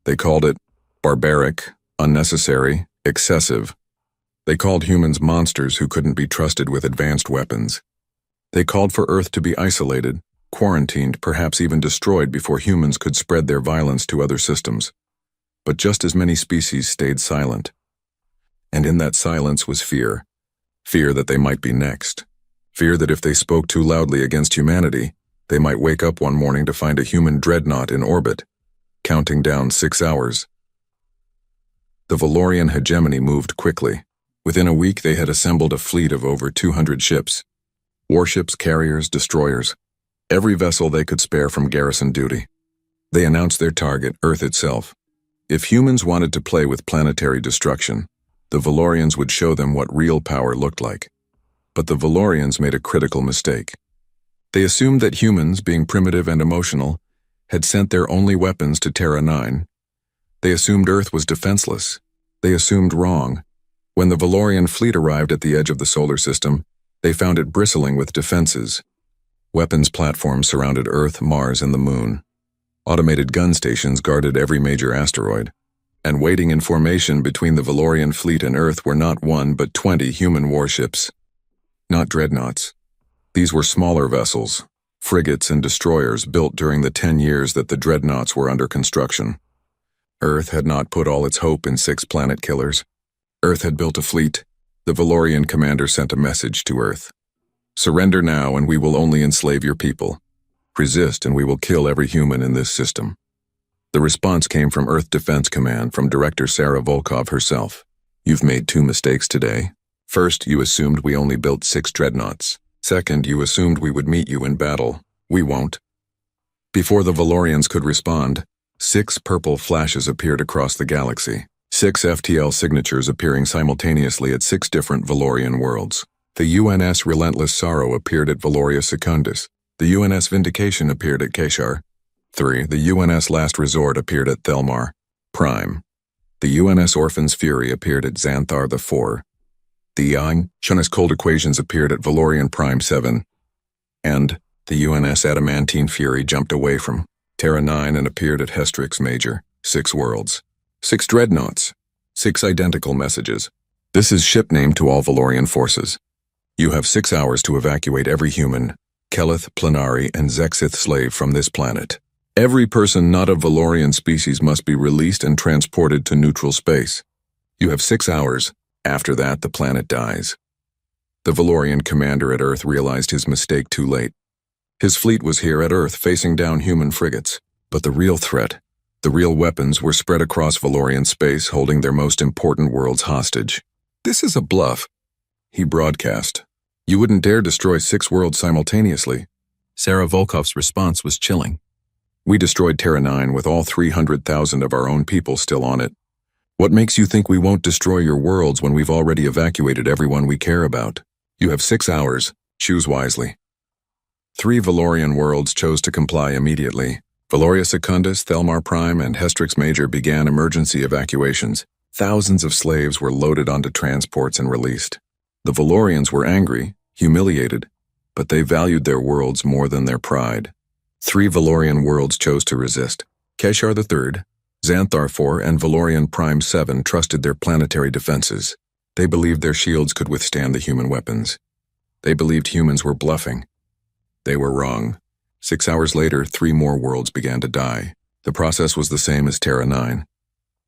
They called it barbaric, unnecessary, excessive. They called humans monsters who couldn't be trusted with advanced weapons. They called for Earth to be isolated, quarantined, perhaps even destroyed before humans could spread their violence to other systems. But just as many species stayed silent. And in that silence was fear. Fear that they might be next. Fear that if they spoke too loudly against humanity, they might wake up one morning to find a human dreadnought in orbit, counting down 6 hours. The Valorian hegemony moved quickly. Within a week, they had assembled a fleet of over 200 ships. Warships, carriers, destroyers. Every vessel they could spare from garrison duty. They announced their target, Earth itself. If humans wanted to play with planetary destruction, the Valorians would show them what real power looked like. But the Valorians made a critical mistake. They assumed that humans, being primitive and emotional, had sent their only weapons to Terra 9. They assumed Earth was defenseless. They assumed wrong. When the Valorian fleet arrived at the edge of the solar system, they found it bristling with defenses. Weapons platforms surrounded Earth, Mars, and the Moon. Automated gun stations guarded every major asteroid. And waiting in formation between the Valorian fleet and Earth were not 1 but 20 human warships. Not dreadnoughts. These were smaller vessels, frigates and destroyers built during the 10 years that the dreadnoughts were under construction. Earth had not put all its hope in 6 planet killers. Earth had built a fleet. The Valorian commander sent a message to Earth. Surrender now and we will only enslave your people. Resist and we will kill every human in this system. The response came from Earth Defense Command from Director Sarah Volkov herself. You've made 2 mistakes today. First, you assumed we only built 6 dreadnoughts. Second, you assumed we would meet you in battle. We won't. Before the Valorians could respond, 6 purple flashes appeared across the galaxy. 6 FTL signatures appearing simultaneously at 6 different Valorian worlds. The UNS Relentless Sorrow appeared at Valoria Secundus. The UNS Vindication appeared at Keshar. 3. The UNS Last Resort appeared at Thelmar Prime. The UNS Orphan's Fury appeared at Xanthar IV. The UNS Cold Equations appeared at Valorian Prime 7. And the UNS Adamantine Fury jumped away from Terra 9 and appeared at Hestrix Major. 6 worlds. 6 dreadnoughts. 6 identical messages. This is ship name to all Valorian forces. You have 6 hours to evacuate every human, Kelith, Plenari, and Zexith slave from this planet. Every person not of Valorian species must be released and transported to neutral space. You have 6 hours. After that, the planet dies. The Valorian commander at Earth realized his mistake too late. His fleet was here at Earth facing down human frigates, but the real threat The real weapons were spread across Valorian space, holding their most important worlds hostage. "This is a bluff," he broadcast. "You wouldn't dare destroy 6 worlds simultaneously." Sarah Volkov's response was chilling. "We destroyed Terra 9 with all 300,000 of our own people still on it. What makes you think we won't destroy your worlds when we've already evacuated everyone we care about? You have 6 hours. Choose wisely." 3 Valorian worlds chose to comply immediately. Valoria Secundus, Thelmar Prime, and Hestrix Major began emergency evacuations. Thousands of slaves were loaded onto transports and released. The Valorians were angry, humiliated, but they valued their worlds more than their pride. 3 Valorian worlds chose to resist. Keshar III, Xanthar IV, and Valorian Prime 7 trusted their planetary defenses. They believed their shields could withstand the human weapons. They believed humans were bluffing. They were wrong. 6 hours later, 3 more worlds began to die. The process was the same as Terra 9.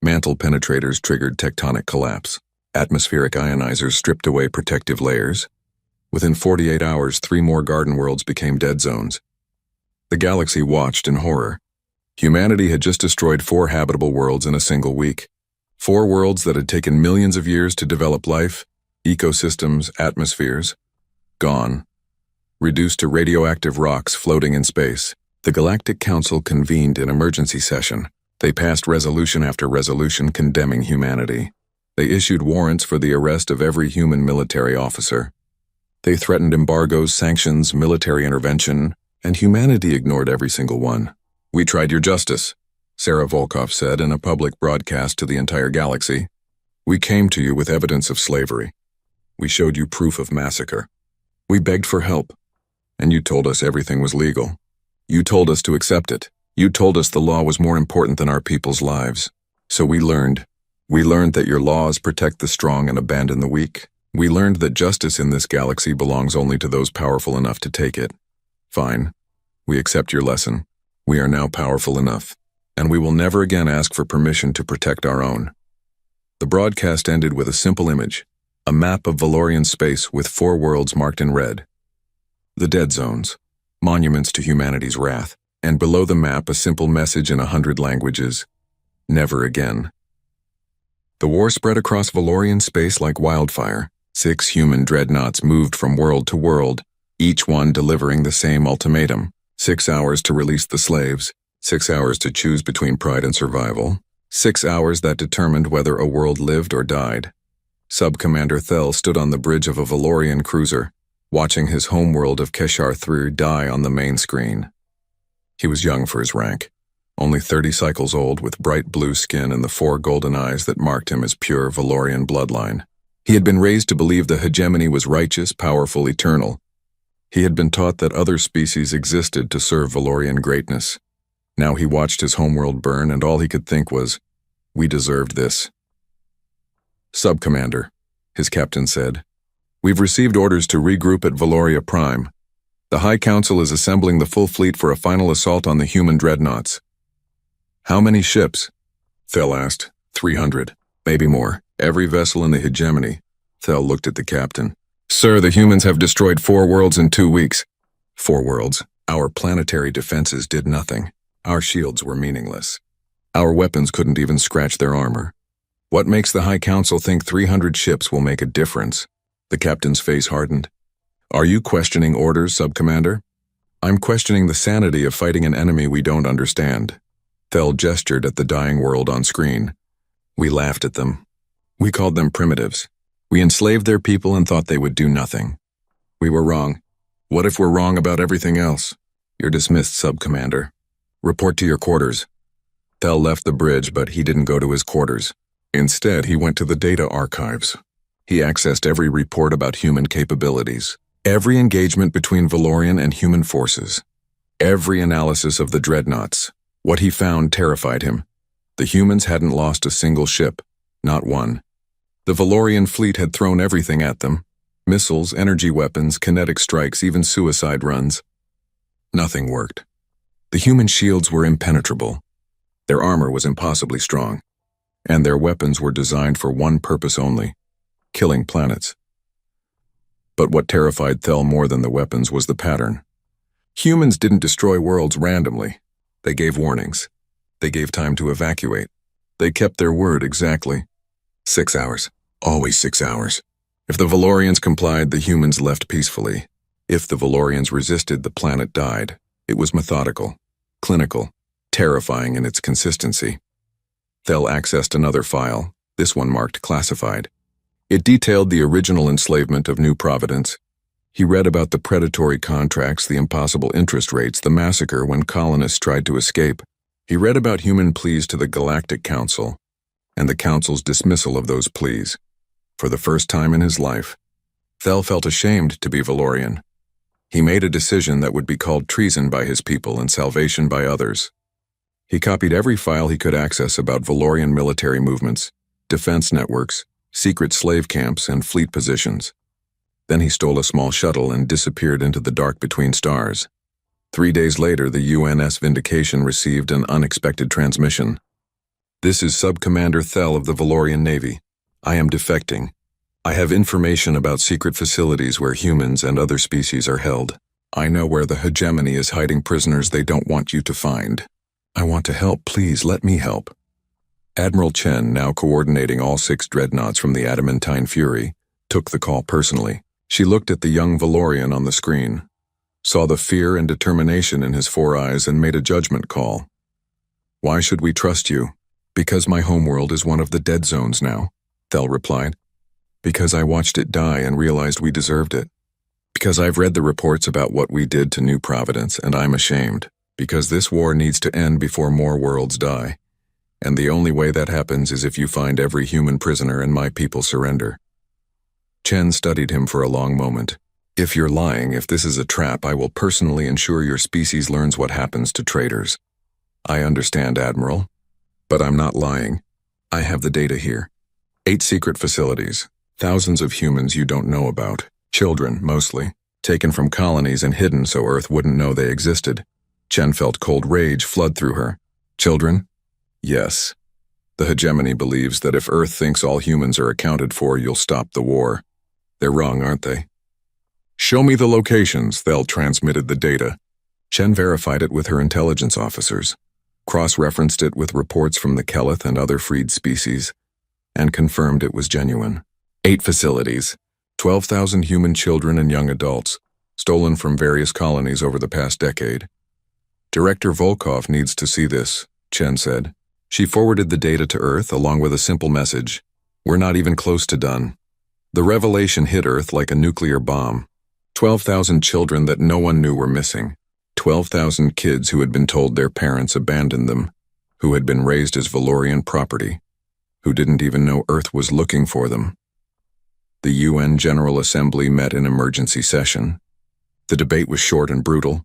Mantle penetrators triggered tectonic collapse. Atmospheric ionizers stripped away protective layers. Within 48 hours, 3 more garden worlds became dead zones. The galaxy watched in horror. Humanity had just destroyed 4 habitable worlds in a single week. 4 worlds that had taken millions of years to develop life, ecosystems, atmospheres. Gone. Reduced to radioactive rocks floating in space. The Galactic Council convened an emergency session. They passed resolution after resolution condemning humanity. They issued warrants for the arrest of every human military officer. They threatened embargoes, sanctions, military intervention, and humanity ignored every single one. "We tried your justice," Sarah Volkov said in a public broadcast to the entire galaxy. "We came to you with evidence of slavery. We showed you proof of massacre. We begged for help, and you told us everything was legal. You told us to accept it. You told us the law was more important than our people's lives. So we learned. We learned that your laws protect the strong and abandon the weak. We learned that justice in this galaxy belongs only to those powerful enough to take it. Fine. We accept your lesson. We are now powerful enough, and we will never again ask for permission to protect our own." The broadcast ended with a simple image, a map of Valorian space with 4 worlds marked in red. The dead zones, monuments to humanity's wrath, and below the map a simple message in 100 languages: never again. The war spread across Valorian space like wildfire. 6 human dreadnoughts moved from world to world, each one delivering the same ultimatum: 6 hours to release the slaves, 6 hours to choose between pride and survival, 6 hours that determined whether a world lived or died. Sub-Commander Thel stood on the bridge of a Valorian cruiser, watching his homeworld of Keshar III die on the main screen. He was young for his rank, only 30 cycles old, with bright blue skin and the 4 golden eyes that marked him as pure Valorian bloodline. He had been raised to believe the hegemony was righteous, powerful, eternal. He had been taught that other species existed to serve Valorian greatness. Now he watched his homeworld burn, and all he could think was, "We deserved this." "Sub-Commander," his captain said, "we've received orders to regroup at Valoria Prime. The High Council is assembling the full fleet for a final assault on the human dreadnoughts." "How many ships?" Thel asked. 300, maybe more. Every vessel in the hegemony." Thel looked at the captain. "Sir, the humans have destroyed 4 worlds in 2 weeks. 4 worlds. Our planetary defenses did nothing. Our shields were meaningless. Our weapons couldn't even scratch their armor. What makes the High Council think 300 ships will make a difference?" The captain's face hardened. "Are you questioning orders, Sub-Commander?" "I'm questioning the sanity of fighting an enemy we don't understand." Thel gestured at the dying world on screen. "We laughed at them. We called them primitives. We enslaved their people and thought they would do nothing. We were wrong. What if we're wrong about everything else?" "You're dismissed, Sub-Commander. Report to your quarters." Thel left the bridge, but he didn't go to his quarters. Instead, he went to the data archives. He accessed every report about human capabilities, every engagement between Valorian and human forces, every analysis of the dreadnoughts. What he found terrified him. The humans hadn't lost a single ship, not one. The Valorian fleet had thrown everything at them: missiles, energy weapons, kinetic strikes, even suicide runs. Nothing worked. The human shields were impenetrable. Their armor was impossibly strong, and their weapons were designed for one purpose only: killing planets. But what terrified Thel more than the weapons was the pattern. Humans didn't destroy worlds randomly. They gave warnings. They gave time to evacuate. They kept their word exactly. 6 hours. Always 6 hours. If the Valorians complied, the humans left peacefully. If the Valorians resisted, the planet died. It was methodical, clinical, terrifying in its consistency. Thel accessed another file, this one marked classified. It detailed the original enslavement of New Providence. He read about the predatory contracts, the impossible interest rates, the massacre when colonists tried to escape. He read about human pleas to the Galactic Council, and the Council's dismissal of those pleas. For the first time in his life, Thel felt ashamed to be Valorian. He made a decision that would be called treason by his people and salvation by others. He copied every file he could access about Valorian military movements, defense networks, secret slave camps, and fleet positions. Then he stole a small shuttle and disappeared into the dark between stars. 3 days later, the UNS Vindication received an unexpected transmission. "This is Sub-Commander Thel of the Valorian Navy. I am defecting. I have information about secret facilities where humans and other species are held. I know where the hegemony is hiding prisoners they don't want you to find. I want to help. Please let me help." Admiral Chen, now coordinating all 6 dreadnoughts from the Adamantine Fury, took the call personally. She looked at the young Valorian on the screen, saw the fear and determination in his 4 eyes, and made a judgment call. "Why should we trust you?" "Because my homeworld is one of the dead zones now," Thel replied. "Because I watched it die and realized we deserved it. Because I've read the reports about what we did to New Providence, and I'm ashamed. Because this war needs to end before more worlds die. And the only way that happens is if you find every human prisoner and my people surrender." Chen studied him for a long moment. "If you're lying, if this is a trap, I will personally ensure your species learns what happens to traitors." "I understand, Admiral. But I'm not lying. I have the data here. 8 secret facilities, thousands of humans you don't know about, children, mostly, taken from colonies and hidden so Earth wouldn't know they existed." Chen felt cold rage flood through her. "Children?" "Yes. The hegemony believes that if Earth thinks all humans are accounted for, you'll stop the war. They're wrong, aren't they?" "Show me the locations." Thel transmitted the data. Chen verified it with her intelligence officers, cross-referenced it with reports from the Keleth and other freed species, and confirmed it was genuine. 8 facilities, 12,000 human children and young adults, stolen from various colonies over the past decade. "Director Volkov needs to see this," Chen said. She forwarded the data to Earth along with a simple message. "We're not even close to done." The revelation hit Earth like a nuclear bomb. 12,000 children that no one knew were missing. 12,000 kids who had been told their parents abandoned them, who had been raised as Valorian property, who didn't even know Earth was looking for them. The UN General Assembly met in emergency session. The debate was short and brutal.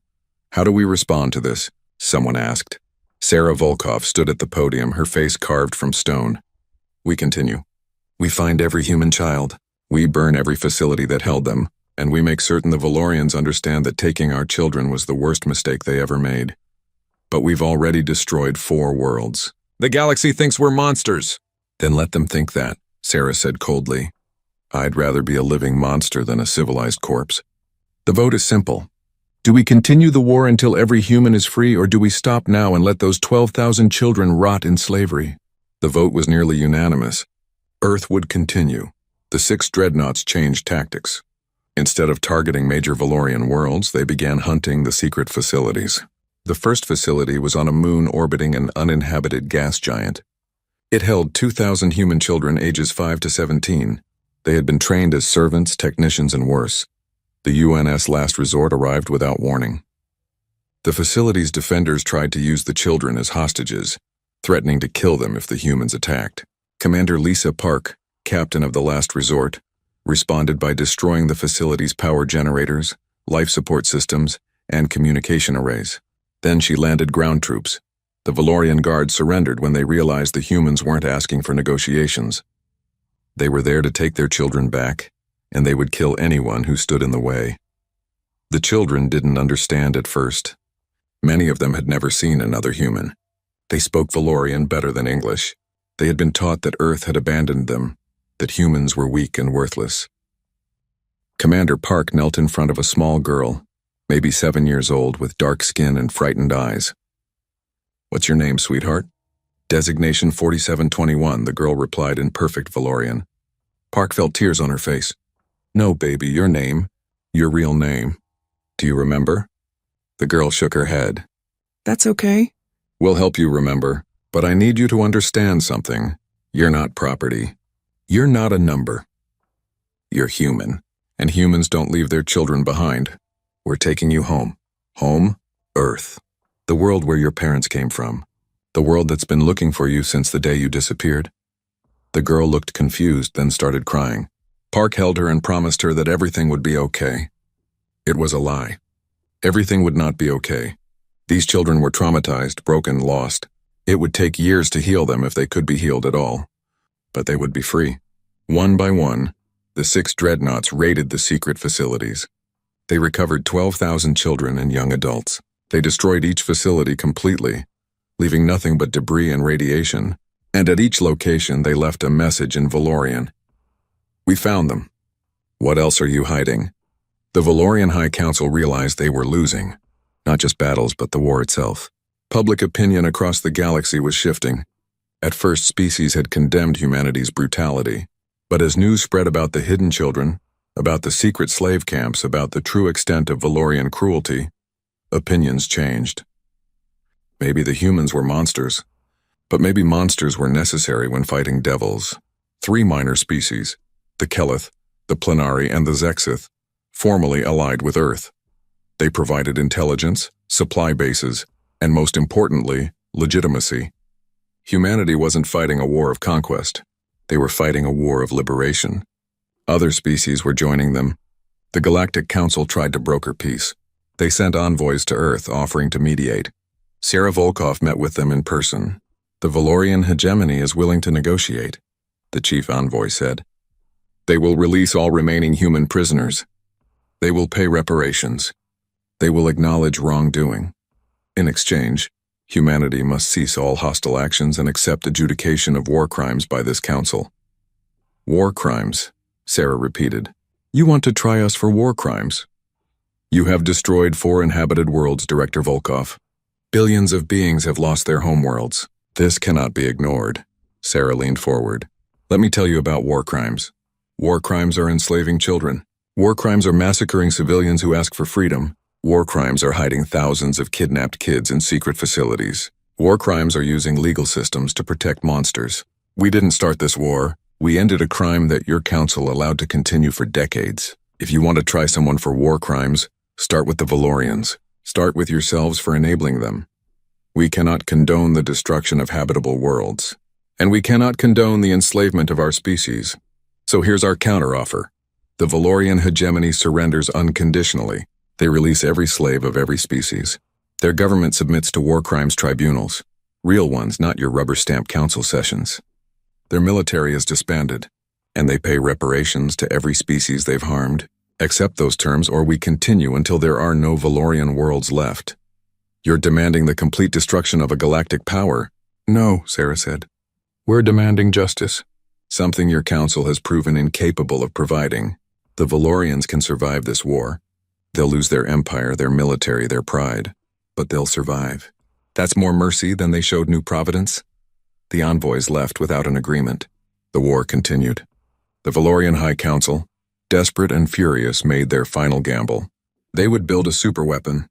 "How do we respond to this?" someone asked. Sarah Volkov stood at the podium, her face carved from stone. "We continue. We find every human child. We burn every facility that held them, and we make certain the Valorians understand that taking our children was the worst mistake they ever made. But we've already destroyed 4 worlds. The galaxy thinks we're monsters." "Then let them think that," Sarah said coldly. "I'd rather be a living monster than a civilized corpse." "The vote is simple. Do we continue the war until every human is free, or do we stop now and let those 12,000 children rot in slavery?" The vote was nearly unanimous. Earth would continue. The 6 dreadnoughts changed tactics. Instead of targeting major Valorian worlds, they began hunting the secret facilities. The first facility was on a moon orbiting an uninhabited gas giant. It held 2,000 human children ages 5 to 17. They had been trained as servants, technicians, and worse. The UNS Last Resort arrived without warning. The facility's defenders tried to use the children as hostages, threatening to kill them if the humans attacked. Commander Lisa Park, captain of the Last Resort, responded by destroying the facility's power generators, life support systems, and communication arrays. Then she landed ground troops. The Valorian Guard surrendered when they realized the humans weren't asking for negotiations. They were there to take their children back, and they would kill anyone who stood in the way. The children didn't understand at first. Many of them had never seen another human. They spoke Valorian better than English. They had been taught that Earth had abandoned them, that humans were weak and worthless. Commander Park knelt in front of a small girl, maybe 7 years old, with dark skin and frightened eyes. What's your name, sweetheart? Designation 4721, the girl replied in perfect Valorian. Park felt tears on her face. No, baby, your name. Your real name. Do you remember? The girl shook her head. That's okay. We'll help you remember, but I need you to understand something. You're not property. You're not a number. You're human, and humans don't leave their children behind. We're taking you home. Home, Earth. The world where your parents came from. The world that's been looking for you since the day you disappeared. The girl looked confused, then started crying. Park held her and promised her that everything would be okay. It was a lie. Everything would not be okay. These children were traumatized, broken, lost. It would take years to heal them if they could be healed at all. But they would be free. One by one, the 6 dreadnoughts raided the secret facilities. They recovered 12,000 children and young adults. They destroyed each facility completely, leaving nothing but debris and radiation. And at each location, they left a message in Valorian. We found them. What else are you hiding? The Valorian High Council realized they were losing. Not just battles, but the war itself. Public opinion across the galaxy was shifting. At first, species had condemned humanity's brutality. But as news spread about the hidden children, about the secret slave camps, about the true extent of Valorian cruelty, opinions changed. Maybe the humans were monsters. But maybe monsters were necessary when fighting devils. 3 minor species, the Kelith, the Plenari, and the Zexith, formally allied with Earth. They provided intelligence, supply bases, and most importantly, legitimacy. Humanity wasn't fighting a war of conquest. They were fighting a war of liberation. Other species were joining them. The Galactic Council tried to broker peace. They sent envoys to Earth offering to mediate. Sarah Volkov met with them in person. The Valorian hegemony is willing to negotiate, the chief envoy said. They will release all remaining human prisoners. They will pay reparations. They will acknowledge wrongdoing. In exchange, humanity must cease all hostile actions and accept adjudication of war crimes by this council. War crimes, Sarah repeated. You want to try us for war crimes? You have destroyed 4 inhabited worlds, Director Volkov. Billions of beings have lost their homeworlds. This cannot be ignored. Sarah leaned forward. Let me tell you about war crimes. War crimes are enslaving children. War crimes are massacring civilians who ask for freedom. War crimes are hiding thousands of kidnapped kids in secret facilities. War crimes are using legal systems to protect monsters. We didn't start this war. We ended a crime that your council allowed to continue for decades. If you want to try someone for war crimes, start with the Valorians. Start with yourselves for enabling them. We cannot condone the destruction of habitable worlds. And we cannot condone the enslavement of our species. So here's our counteroffer. The Valorian hegemony surrenders unconditionally. They release every slave of every species. Their government submits to war crimes tribunals. Real ones, not your rubber-stamp council sessions. Their military is disbanded, and they pay reparations to every species they've harmed. Accept those terms or we continue until there are no Valorian worlds left. You're demanding the complete destruction of a galactic power. No, Sarah said. We're demanding justice. Something your council has proven incapable of providing. The Valorians can survive this war. They'll lose their empire, their military, their pride. But they'll survive. That's more mercy than they showed New Providence. The envoys left without an agreement. The war continued. The Valorian High Council, desperate and furious, made their final gamble. They would build a superweapon.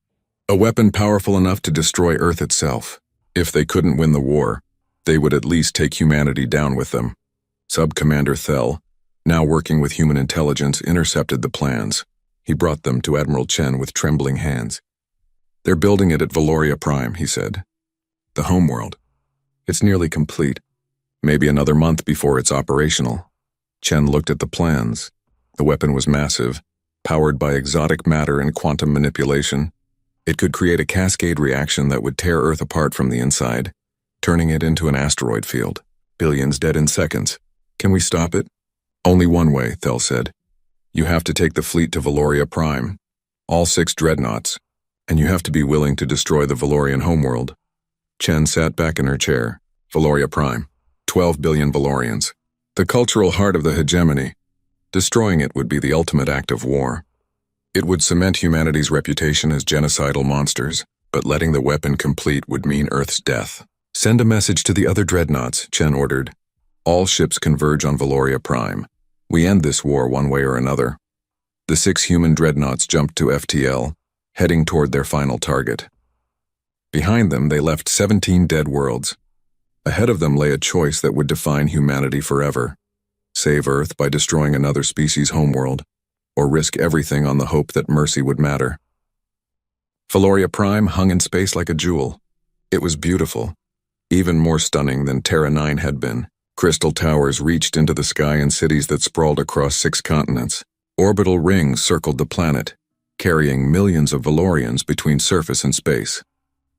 A weapon powerful enough to destroy Earth itself. If they couldn't win the war, they would at least take humanity down with them. Sub-Commander Thel, now working with human intelligence, intercepted the plans. He brought them to Admiral Chen with trembling hands. They're building it at Valoria Prime, he said. The homeworld. It's nearly complete. Maybe another month before it's operational. Chen looked at the plans. The weapon was massive, powered by exotic matter and quantum manipulation. It could create a cascade reaction that would tear Earth apart from the inside, turning it into an asteroid field. Billions dead in seconds. Can we stop it? Only one way, Thel said. You have to take the fleet to Valoria Prime. All 6 dreadnoughts. And you have to be willing to destroy the Valorian homeworld. Chen sat back in her chair. Valoria Prime. 12 billion Valorians. The cultural heart of the hegemony. Destroying it would be the ultimate act of war. It would cement humanity's reputation as genocidal monsters, but letting the weapon complete would mean Earth's death. Send a message to the other dreadnoughts, Chen ordered. All ships converge on Valoria Prime. We end this war one way or another. The 6 human dreadnoughts jumped to FTL, heading toward their final target. Behind them, they left 17 dead worlds. Ahead of them lay a choice that would define humanity forever. Save Earth by destroying another species' homeworld, or risk everything on the hope that mercy would matter. Valoria Prime hung in space like a jewel. It was beautiful, even more stunning than Terra 9 had been. Crystal towers reached into the sky in cities that sprawled across 6 continents. Orbital rings circled the planet, carrying millions of Valorians between surface and space.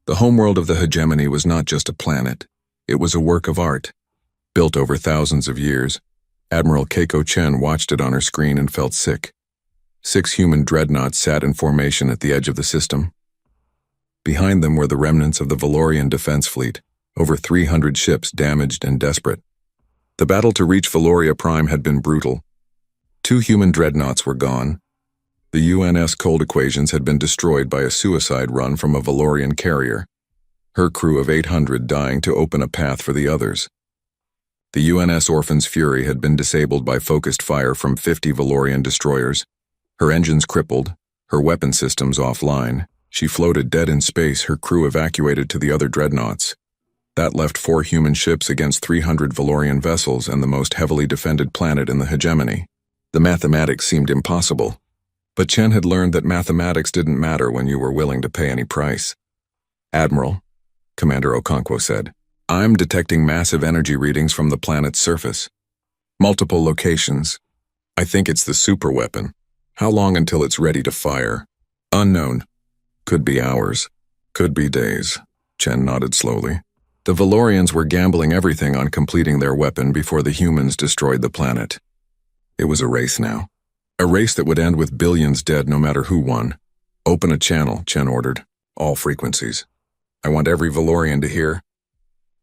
The homeworld of the hegemony was not just a planet. It was a work of art. Built over thousands of years, Admiral Keiko Chen watched it on her screen and felt sick. 6 human dreadnoughts sat in formation at the edge of the system. Behind them were the remnants of the Valorian defense fleet, over 300 ships damaged and desperate. The battle to reach Valoria Prime had been brutal. 2 human dreadnoughts were gone. The UNS Cold Equations had been destroyed by a suicide run from a Valorian carrier, her crew of 800 dying to open a path for the others. The UNS Orphan's Fury had been disabled by focused fire from 50 Valorian destroyers, her engines crippled, her weapon systems offline. She floated dead in space, her crew evacuated to the other dreadnoughts. That left 4 human ships against 300 Valorian vessels and the most heavily defended planet in the hegemony. The mathematics seemed impossible. But Chen had learned that mathematics didn't matter when you were willing to pay any price. "Admiral," Commander Okonkwo said, "I'm detecting massive energy readings from the planet's surface. Multiple locations. I think it's the superweapon. How long until it's ready to fire?" "Unknown. Could be hours. Could be days." Chen nodded slowly. The Valorians were gambling everything on completing their weapon before the humans destroyed the planet. It was a race now. A race that would end with billions dead no matter who won. "Open a channel," Chen ordered. "All frequencies. I want every Valorian to hear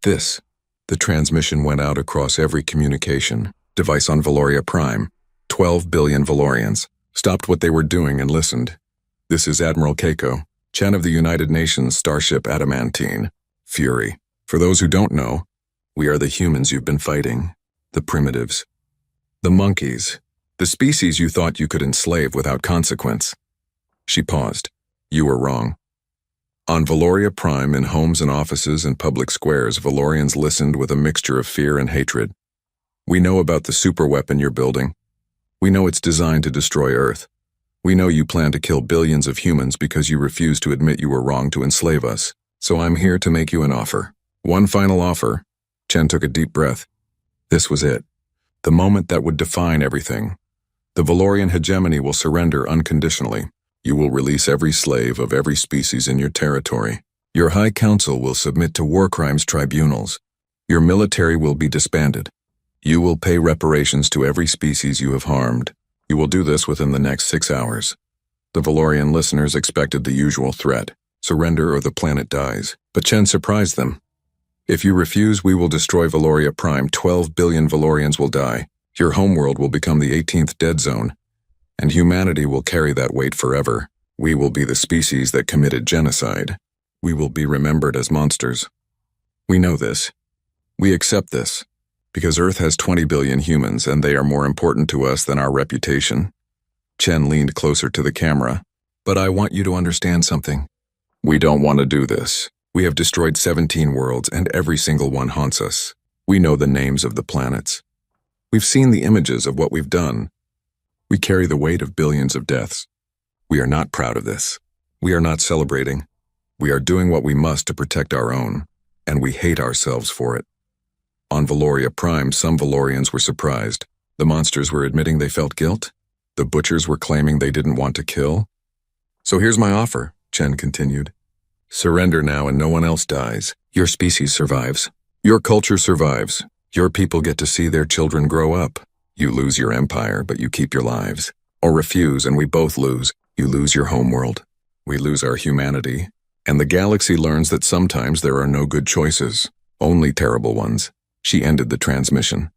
this." The transmission went out across every communication device on Valoria Prime. 12 billion Valorians stopped what they were doing and listened. "This is Admiral Keiko, Chen of the United Nations Starship Adamantine. Fury. For those who don't know, we are the humans you've been fighting. The primitives. The monkeys. The species you thought you could enslave without consequence." She paused. "You were wrong." On Valoria Prime, in homes and offices and public squares, Valorians listened with a mixture of fear and hatred. "We know about the superweapon you're building. We know it's designed to destroy Earth. We know you plan to kill billions of humans because you refuse to admit you were wrong to enslave us. So I'm here to make you an offer. One final offer." Chen took a deep breath. This was it. The moment that would define everything. The Valorian hegemony will surrender unconditionally. You will release every slave of every species in your territory. Your High Council will submit to war crimes tribunals. Your military will be disbanded. You will pay reparations to every species you have harmed. You will do this within the next 6 hours. The Valorian listeners expected the usual threat: surrender or the planet dies. But Chen surprised them. "If you refuse, we will destroy Valoria Prime. 12 billion Valorians will die. Your homeworld will become the 18th dead zone, and humanity will carry that weight forever. We will be the species that committed genocide. We will be remembered as monsters. We know this. We accept this, because Earth has 20 billion humans, and they are more important to us than our reputation." Chen leaned closer to the camera. "But I want you to understand something. We don't want to do this. We have destroyed 17 worlds, and every single one haunts us. We know the names of the planets. We've seen the images of what we've done. We carry the weight of billions of deaths. We are not proud of this. We are not celebrating. We are doing what we must to protect our own, and we hate ourselves for it." On Valoria Prime, some Valorians were surprised. The monsters were admitting they felt guilt. The butchers were claiming they didn't want to kill. "So here's my offer," Chen continued. "Surrender now and no one else dies. Your species survives. Your culture survives. Your people get to see their children grow up. You lose your empire, but you keep your lives. Or refuse, and we both lose. You lose your homeworld. We lose our humanity. And the galaxy learns that sometimes there are no good choices, only terrible ones." She ended the transmission.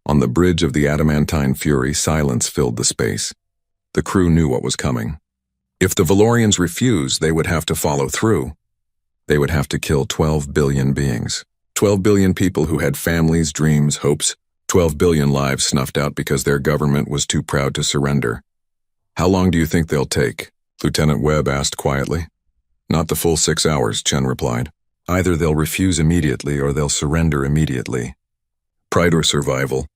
On the bridge of the Adamantine Fury, silence filled the space. The crew knew what was coming. If the Valorians refuse, they would have to follow through. They would have to kill 12 billion beings. 12 billion people who had families, dreams, hopes. 12 billion lives snuffed out because their government was too proud to surrender. How long do you think they'll take? Lieutenant Webb asked quietly. Not the full 6 hours, Chen replied. Either they'll refuse immediately or they'll surrender immediately. Pride or survival.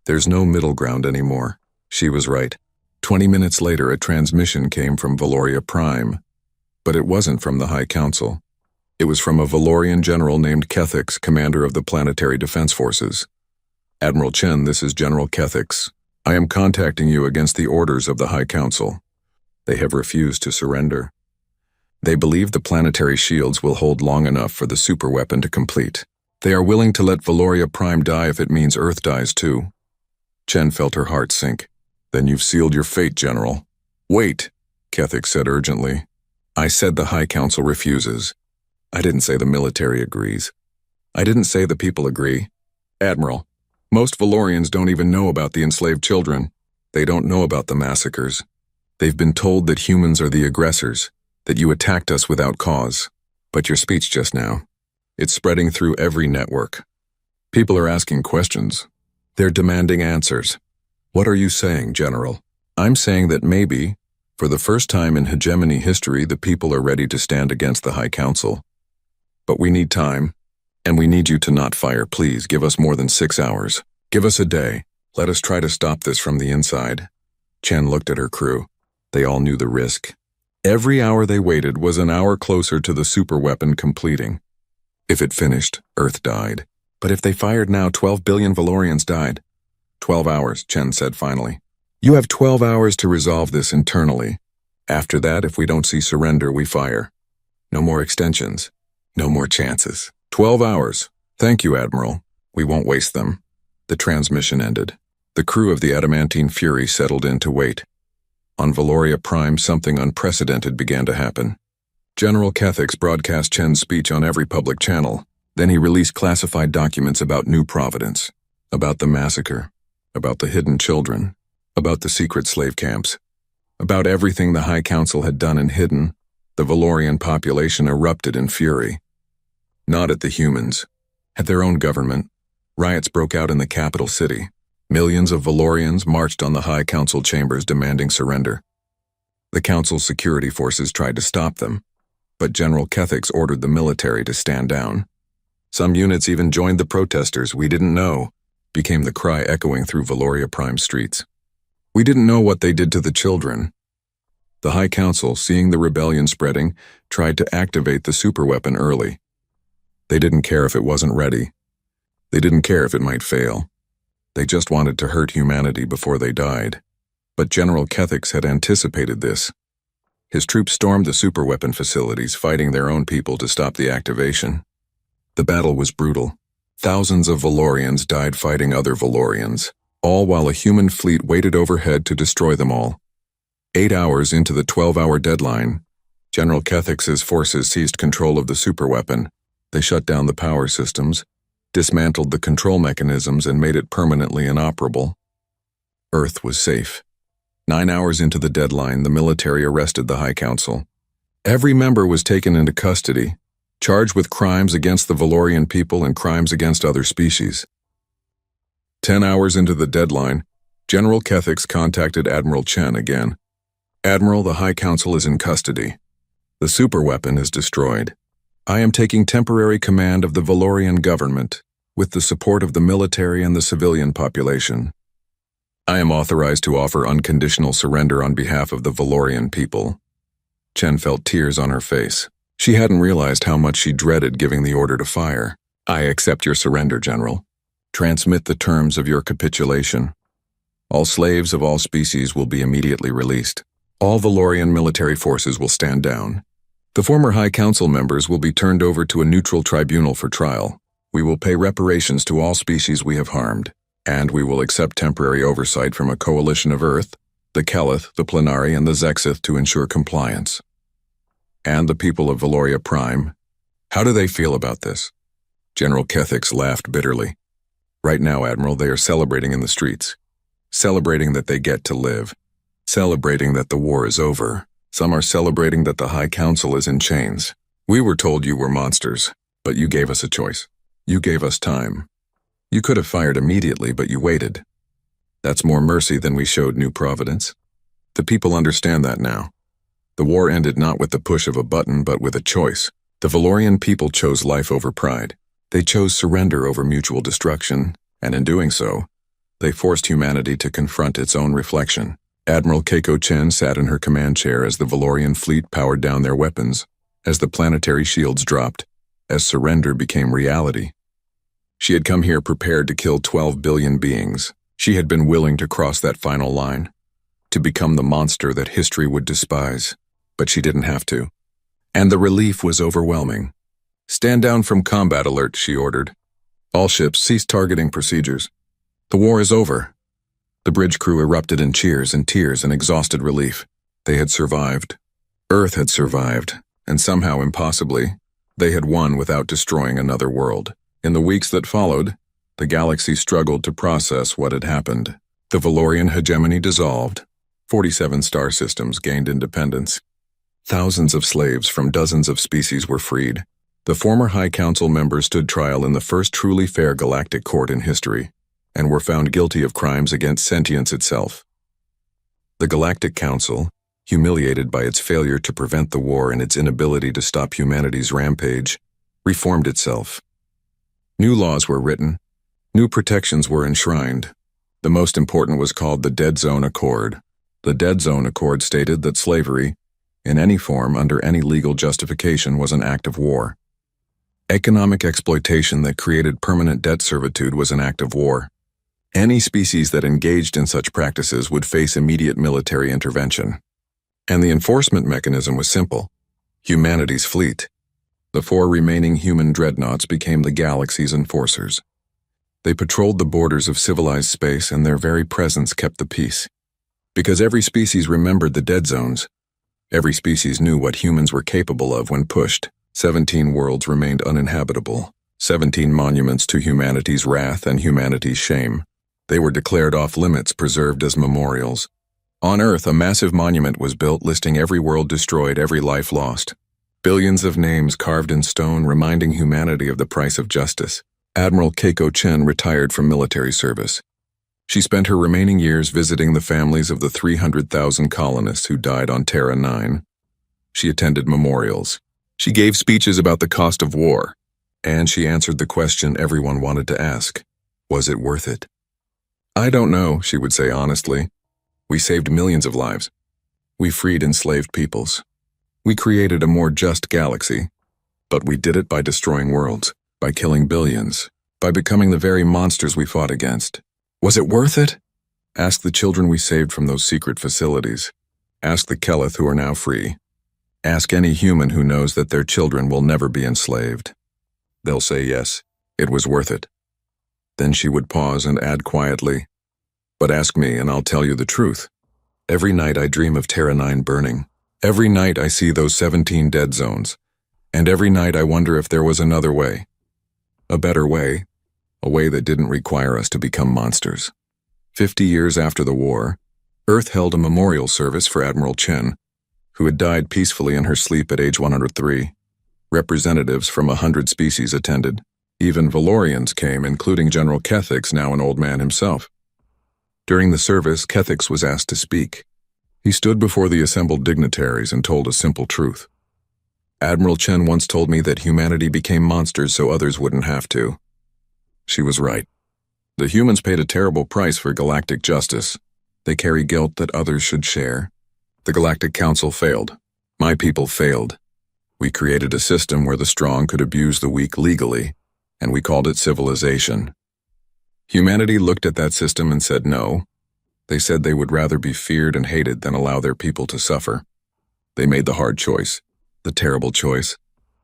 There's no middle ground anymore. She was right. 20 minutes later, a transmission came from Valoria Prime. But it wasn't from the High Council. It was from a Valorian general named Kethix, commander of the Planetary Defense Forces. Admiral Chen, this is General Kethix. I am contacting you against the orders of the High Council. They have refused to surrender. They believe the planetary shields will hold long enough for the superweapon to complete. They are willing to let Valoria Prime die if it means Earth dies too. Chen felt her heart sink. Then you've sealed your fate, General. Wait, Kethix said urgently. I said the High Council refuses. I didn't say the military agrees. I didn't say the people agree. Admiral, most Valorians don't even know about the enslaved children. They don't know about the massacres. They've been told that humans are the aggressors, that you attacked us without cause. But your speech just now, it's spreading through every network. People are asking questions. They're demanding answers. What are you saying, General? I'm saying that maybe, for the first time in hegemony history, the people are ready to stand against the High Council. But we need time, and we need you to not fire. Please give us more than 6 hours. Give us a day. Let us try to stop this from the inside. Chen looked at her crew. They all knew the risk. Every hour they waited was an hour closer to the superweapon completing. If it finished, Earth died. But if they fired now, 12 billion Valorians died. 12 hours, Chen said finally. You have 12 hours to resolve this internally. After that, if we don't see surrender, we fire. No more extensions. No more chances. 12 hours. Thank you, Admiral. We won't waste them. The transmission ended. The crew of the Adamantine Fury settled in to wait. On Valoria Prime, something unprecedented began to happen. General Kethix broadcast Chen's speech on every public channel. Then he released classified documents about New Providence, about the massacre, about the hidden children, about the secret slave camps, about everything the High Council had done and hidden. The Valorian population erupted in fury. Not at the humans, at their own government. Riots broke out in the capital city. Millions of Valorians marched on the High Council chambers demanding surrender. The Council's security forces tried to stop them, but General Kethix ordered the military to stand down. Some units even joined the protesters. We didn't know, became the cry echoing through Valoria Prime streets. We didn't know what they did to the children. The High Council, seeing the rebellion spreading, tried to activate the superweapon early. They didn't care if it wasn't ready. They didn't care if it might fail. They just wanted to hurt humanity before they died. But General Kethix had anticipated this. His troops stormed the superweapon facilities, fighting their own people to stop the activation. The battle was brutal. Thousands of Valorians died fighting other Valorians, all while a human fleet waited overhead to destroy them all. 8 hours into the 12-hour deadline, General Kethix's forces seized control of the superweapon. They shut down the power systems, dismantled the control mechanisms, and made it permanently inoperable. Earth was safe. 9 hours into the deadline, the military arrested the High Council. Every member was taken into custody, charged with crimes against the Valorian people and crimes against other species. 10 hours into the deadline, General Kethix contacted Admiral Chen again. Admiral, the High Council is in custody. The superweapon is destroyed. I am taking temporary command of the Valorian government, with the support of the military and the civilian population. I am authorized to offer unconditional surrender on behalf of the Valorian people. Chen felt tears on her face. She hadn't realized how much she dreaded giving the order to fire. I accept your surrender, General. Transmit the terms of your capitulation. All slaves of all species will be immediately released. All Valorian military forces will stand down. The former High Council members will be turned over to a neutral tribunal for trial. We will pay reparations to all species we have harmed, and we will accept temporary oversight from a coalition of Earth, the Kelith, the Plenari, and the Zexith to ensure compliance. And the people of Valoria Prime, how do they feel about this? General Kethix laughed bitterly. Right now, Admiral, they are celebrating in the streets. Celebrating that they get to live. Celebrating that the war is over. Some are celebrating that the High Council is in chains. We were told you were monsters, but you gave us a choice. You gave us time. You could have fired immediately, but you waited. That's more mercy than we showed New Providence. The people understand that now. The war ended not with the push of a button, but with a choice. The Valorian people chose life over pride. They chose surrender over mutual destruction, and in doing so, they forced humanity to confront its own reflection. Admiral Keiko Chen sat in her command chair as the Valorian fleet powered down their weapons, as the planetary shields dropped, as surrender became reality. She had come here prepared to kill 12 billion beings. She had been willing to cross that final line, to become the monster that history would despise, but she didn't have to. And the relief was overwhelming. "Stand down from combat alert," she ordered. "All ships cease targeting procedures. The war is over." The bridge crew erupted in cheers and tears and exhausted relief. They had survived. Earth had survived, and somehow impossibly, they had won without destroying another world. In the weeks that followed, the galaxy struggled to process what had happened. The Valorian hegemony dissolved. 47 star systems gained independence. Thousands of slaves from dozens of species were freed. The former High Council members stood trial in the first truly fair galactic court in history, and were found guilty of crimes against sentience itself. The Galactic Council, humiliated by its failure to prevent the war and its inability to stop humanity's rampage, reformed itself. New laws were written. New protections were enshrined. The most important was called the Dead Zone Accord. The Dead Zone Accord stated that slavery, in any form under any legal justification, was an act of war. Economic exploitation that created permanent debt servitude was an act of war. Any species that engaged in such practices would face immediate military intervention. And the enforcement mechanism was simple: humanity's fleet. The 4 remaining human dreadnoughts became the galaxy's enforcers. They patrolled the borders of civilized space, and their very presence kept the peace. Because every species remembered the dead zones. Every species knew what humans were capable of when pushed. 17 worlds remained uninhabitable. 17 monuments to humanity's wrath and humanity's shame. They were declared off-limits, preserved as memorials. On Earth, a massive monument was built listing every world destroyed, every life lost. Billions of names carved in stone reminding humanity of the price of justice. Admiral Keiko Chen retired from military service. She spent her remaining years visiting the families of the 300,000 colonists who died on Terra 9. She attended memorials. She gave speeches about the cost of war, and she answered the question everyone wanted to ask: was it worth it? "I don't know," she would say honestly. "We saved millions of lives. We freed enslaved peoples. We created a more just galaxy, but we did it by destroying worlds, by killing billions, by becoming the very monsters we fought against. Was it worth it?" Ask the children we saved from those secret facilities. Ask the Keleth who are now free. Ask any human who knows that their children will never be enslaved. They'll say yes, it was worth it. Then she would pause and add quietly, "But ask me and I'll tell you the truth. Every night I dream of Terra 9 burning. Every night I see those 17 dead zones. And every night I wonder if there was another way. A better way. A way that didn't require us to become monsters." 50 years after the war, Earth held a memorial service for Admiral Chen, who had died peacefully in her sleep at age 103. Representatives from 100 species attended. Even Valorians came, including General Kethix, now an old man himself. During the service, Kethix was asked to speak. He stood before the assembled dignitaries and told a simple truth. "Admiral Chen once told me that humanity became monsters so others wouldn't have to." She was right. The humans paid a terrible price for galactic justice. They carry guilt that others should share. The Galactic Council failed. My people failed. We created a system where the strong could abuse the weak legally, and we called it civilization. Humanity looked at that system and said no. They said they would rather be feared and hated than allow their people to suffer. They made the hard choice, the terrible choice,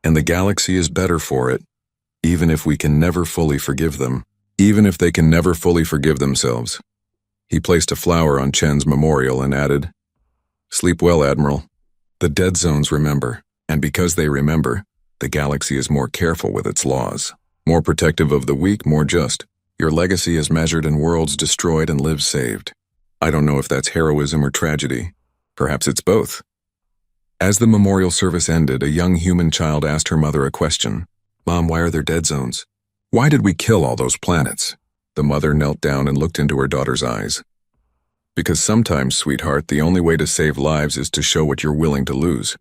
and the galaxy is better for it, even if we can never fully forgive them, even if they can never fully forgive themselves. He placed a flower on Chen's memorial and added, "Sleep well, Admiral. The dead zones remember, and because they remember, the galaxy is more careful with its laws, more protective of the weak, more just. Your legacy is measured in worlds destroyed and lives saved. I don't know if that's heroism or tragedy. Perhaps it's both. As the memorial service ended, a young human child asked her mother a question. "Mom, why are there dead zones? Why did we kill all those planets?" The mother knelt down and looked into her daughter's eyes. "Because sometimes, sweetheart, the only way to save lives is to show what you're willing to lose.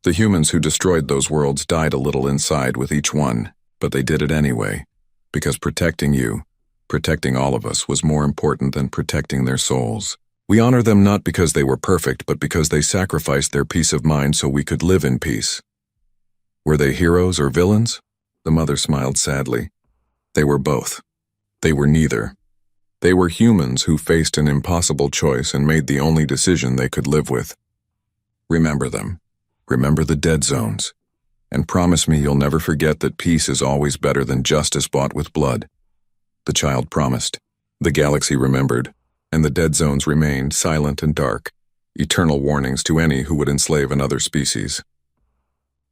The humans who destroyed those worlds died a little inside with each one, but they did it anyway, because protecting you, protecting all of us, was more important than protecting their souls. We honor them not because they were perfect, but because they sacrificed their peace of mind so we could live in peace." Were they heroes or villains? The mother smiled sadly. They were both. They were neither. They were humans who faced an impossible choice and made the only decision they could live with. Remember them. Remember the dead zones. And promise me you'll never forget that peace is always better than justice bought with blood. The child promised. The galaxy remembered, and the dead zones remained silent and dark, eternal warnings to any who would enslave another species.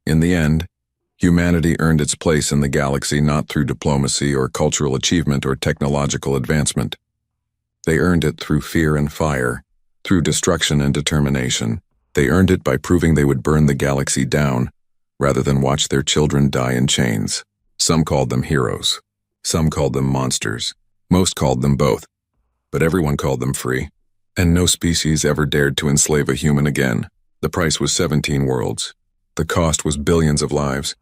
In the end, humanity earned its place in the galaxy not through diplomacy or cultural achievement or technological advancement. They earned it through fear and fire, through destruction and determination. They earned it by proving they would burn the galaxy down, rather than watch their children die in chains. Some called them heroes. Some called them monsters. Most called them both. But everyone called them free. And no species ever dared to enslave a human again. The price was 17 worlds. The cost was billions of lives.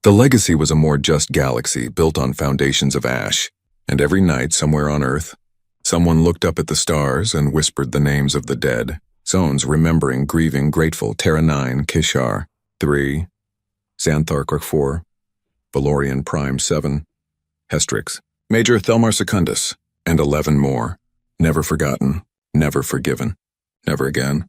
The legacy was a more just galaxy built on foundations of ash. And every night, somewhere on Earth, someone looked up at the stars and whispered the names of the dead. Zones remembering, grieving, grateful: Terra 9, Kishar 3, Xanthark 4, Valorian Prime 7, Hestrix, Major Thelmar Secundus, and 11 more. Never forgotten, never forgiven, never again.